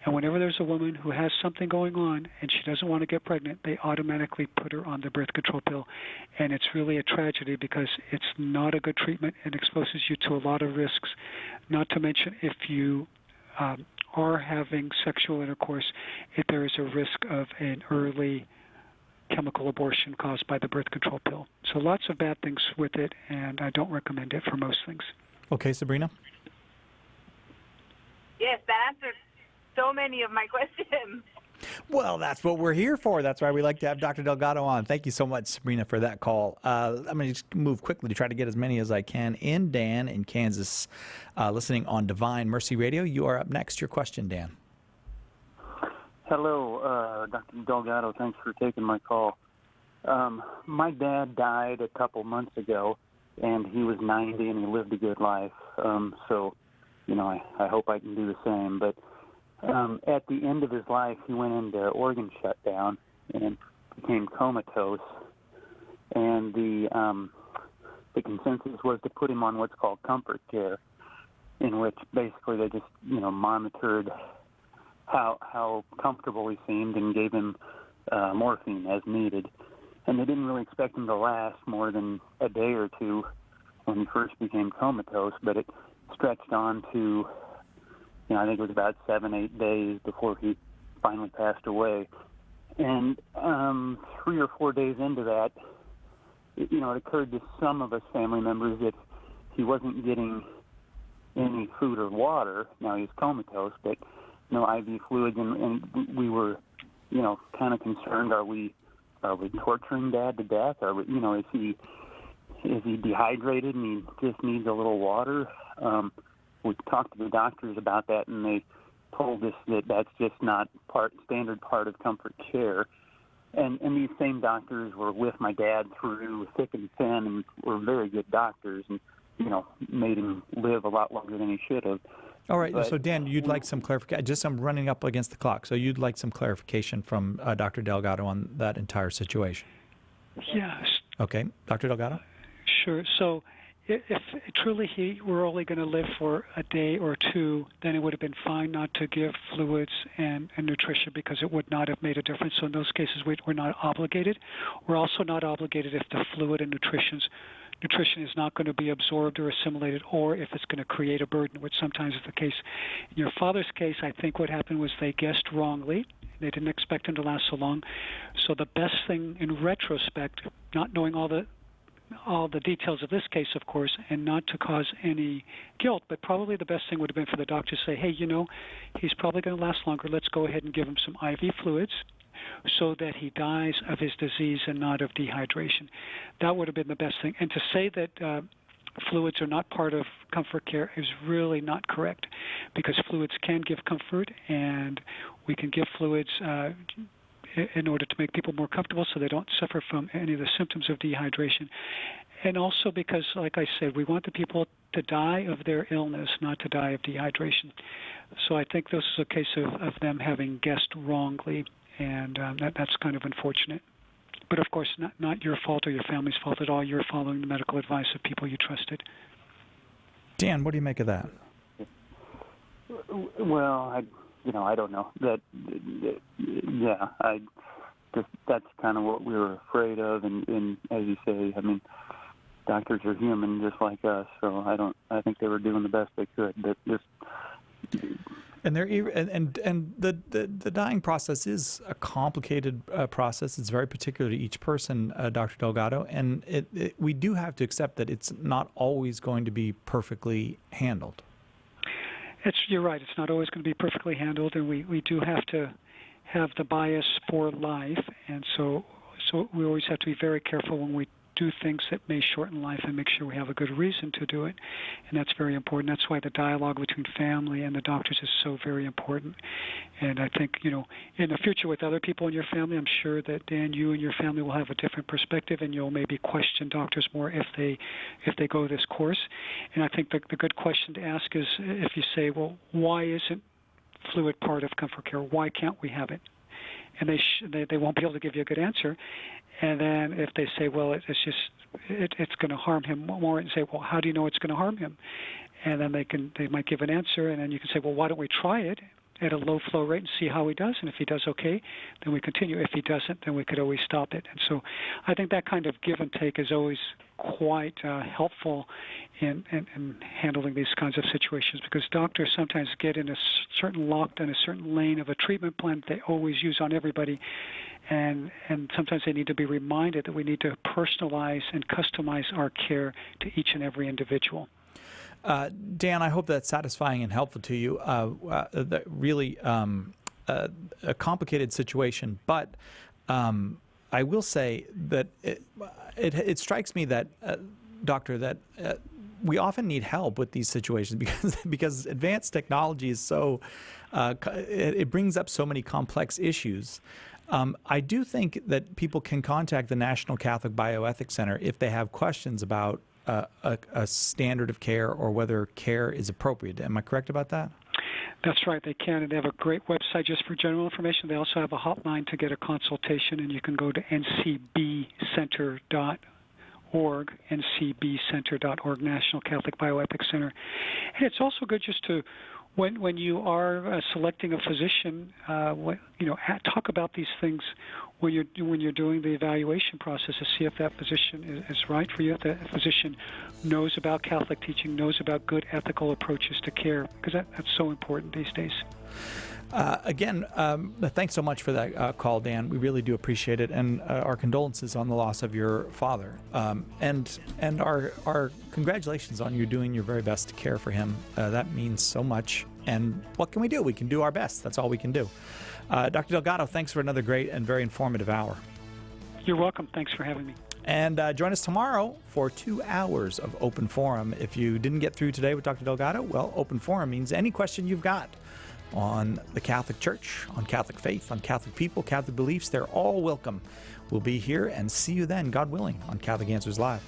and whenever there's a woman who has something going on and she doesn't want to get pregnant, they automatically put her on the birth control pill. And it's really a tragedy because it's not a good treatment and exposes you to a lot of risks, not to mention if you are having sexual intercourse, there is a risk of an early chemical abortion caused by the birth control pill. So lots of bad things with it, and I don't recommend it for most things. Okay, Sabrina? Yes, that answered so many of my questions. Well, that's what we're here for. That's why we like to have Dr. Delgado on. Thank you so much, Sabrina, for that call. I'm going to just move quickly to try to get as many as I can. Dan in Kansas, listening on Divine Mercy Radio. You are up next. Your question, Dan. Hello, Dr. Delgado. Thanks for taking my call. My dad died a couple months ago, and he was 90, and he lived a good life. So, I hope I can do the same. But at the end of his life, he went into organ shutdown and became comatose. And the consensus was to put him on what's called comfort care, in which basically they just, monitored how comfortable he seemed and gave him morphine as needed. And they didn't really expect him to last more than a day or two when he first became comatose, but it stretched on to, I think it was about 7-8 days before he finally passed away. And 3 or 4 days into that, it occurred to some of us family members that he wasn't getting any food or water. Now he's comatose, but no IV fluids, and we were, kind of concerned. Are we torturing Dad to death? Are we, is he dehydrated and he just needs a little water? We talked to the doctors about that, and they told us that that's just not standard part of comfort care. And these same doctors were with my dad through thick and thin, and were very good doctors, and made him live a lot longer than he should have. All right. So, Dan, you'd like some clarification. Just I'm running up against the clock. So you'd like some clarification from Dr. Delgado on that entire situation. Yes. Okay. Dr. Delgado? Sure. So if truly he were only going to live for a day or two, then it would have been fine not to give fluids and nutrition, because it would not have made a difference. So in those cases, we're not obligated. We're also not obligated if the fluid and nutrition is not going to be absorbed or assimilated, or if it's going to create a burden, which sometimes is the case. In your father's case, I think what happened was they guessed wrongly. They didn't expect him to last so long. So the best thing in retrospect, not knowing all the details of this case, of course, and not to cause any guilt, but probably the best thing would have been for the doctor to say, hey, he's probably going to last longer. Let's go ahead and give him some IV fluids so that he dies of his disease and not of dehydration. That would have been the best thing. And to say that fluids are not part of comfort care is really not correct, because fluids can give comfort, and we can give fluids in order to make people more comfortable so they don't suffer from any of the symptoms of dehydration. And also because, like I said, we want the people to die of their illness, not to die of dehydration. So I think this is a case of them having guessed wrongly, and that's kind of unfortunate. But of course, not your fault or your family's fault at all. You're following the medical advice of people you trusted. Dan, what do you make of that? Well, I don't know. That's kind of what we were afraid of, and as you say, doctors are human just like us, so I think they were doing the best they could, but just. And the dying process is a complicated process. It's very particular to each person, Dr. Delgado, and we do have to accept that it's not always going to be perfectly handled. You're right. It's not always going to be perfectly handled, and we do have to have the bias for life, and so we always have to be very careful when we do things that may shorten life, and make sure we have a good reason to do it, and that's very important. That's why the dialogue between family and the doctors is so very important. And I think, in the future with other people in your family, I'm sure that, Dan, you and your family will have a different perspective, and you'll maybe question doctors more if they go this course. And I think the good question to ask is, if you say, well, why isn't fluid part of comfort care? Why can't we have it? And they won't be able to give you a good answer. And then if they say, well, it's going to harm him more, and say, well, how do you know it's going to harm him? And then they might give an answer, and then you can say, well, why don't we try it? at a low flow rate and see how he does. And if he does okay, then we continue. If he doesn't, then we could always stop it. And so I think that kind of give and take is always quite helpful in handling these kinds of situations, because doctors sometimes get in a locked in a certain lane of a treatment plan that they always use on everybody. And sometimes they need to be reminded that we need to personalize and customize our care to each and every individual. Dan, I hope that's satisfying and helpful to you. Really a complicated situation, but I will say that it strikes me that, Doctor, that we often need help with these situations because advanced technology is so it brings up so many complex issues. I do think that people can contact the National Catholic Bioethics Center if they have questions about a standard of care or whether care is appropriate. Am I correct about that? That's right, they can, and they have a great website just for general information. They also have a hotline to get a consultation, and you can go to ncbcenter.org, ncbcenter.org, National Catholic Bioethics Center. And it's also good just to, when you are selecting a physician, talk about these things when you're doing the evaluation process to see if that physician is right for you, if that physician knows about Catholic teaching, knows about good ethical approaches to care, because that's so important these days. Again, thanks so much for that call, Dan. We really do appreciate it, and our condolences on the loss of your father, and our congratulations on you doing your very best to care for him. That means so much. And what can we do? We can do our best. That's all we can do. Dr. Delgado, thanks for another great and very informative hour. You're welcome. Thanks for having me. And join us tomorrow for 2 hours of Open Forum. If you didn't get through today with Dr. Delgado, well, Open Forum means any question you've got on the Catholic Church, on Catholic faith, on Catholic people, Catholic beliefs, they're all welcome. We'll be here and see you then, God willing, on Catholic Answers Live.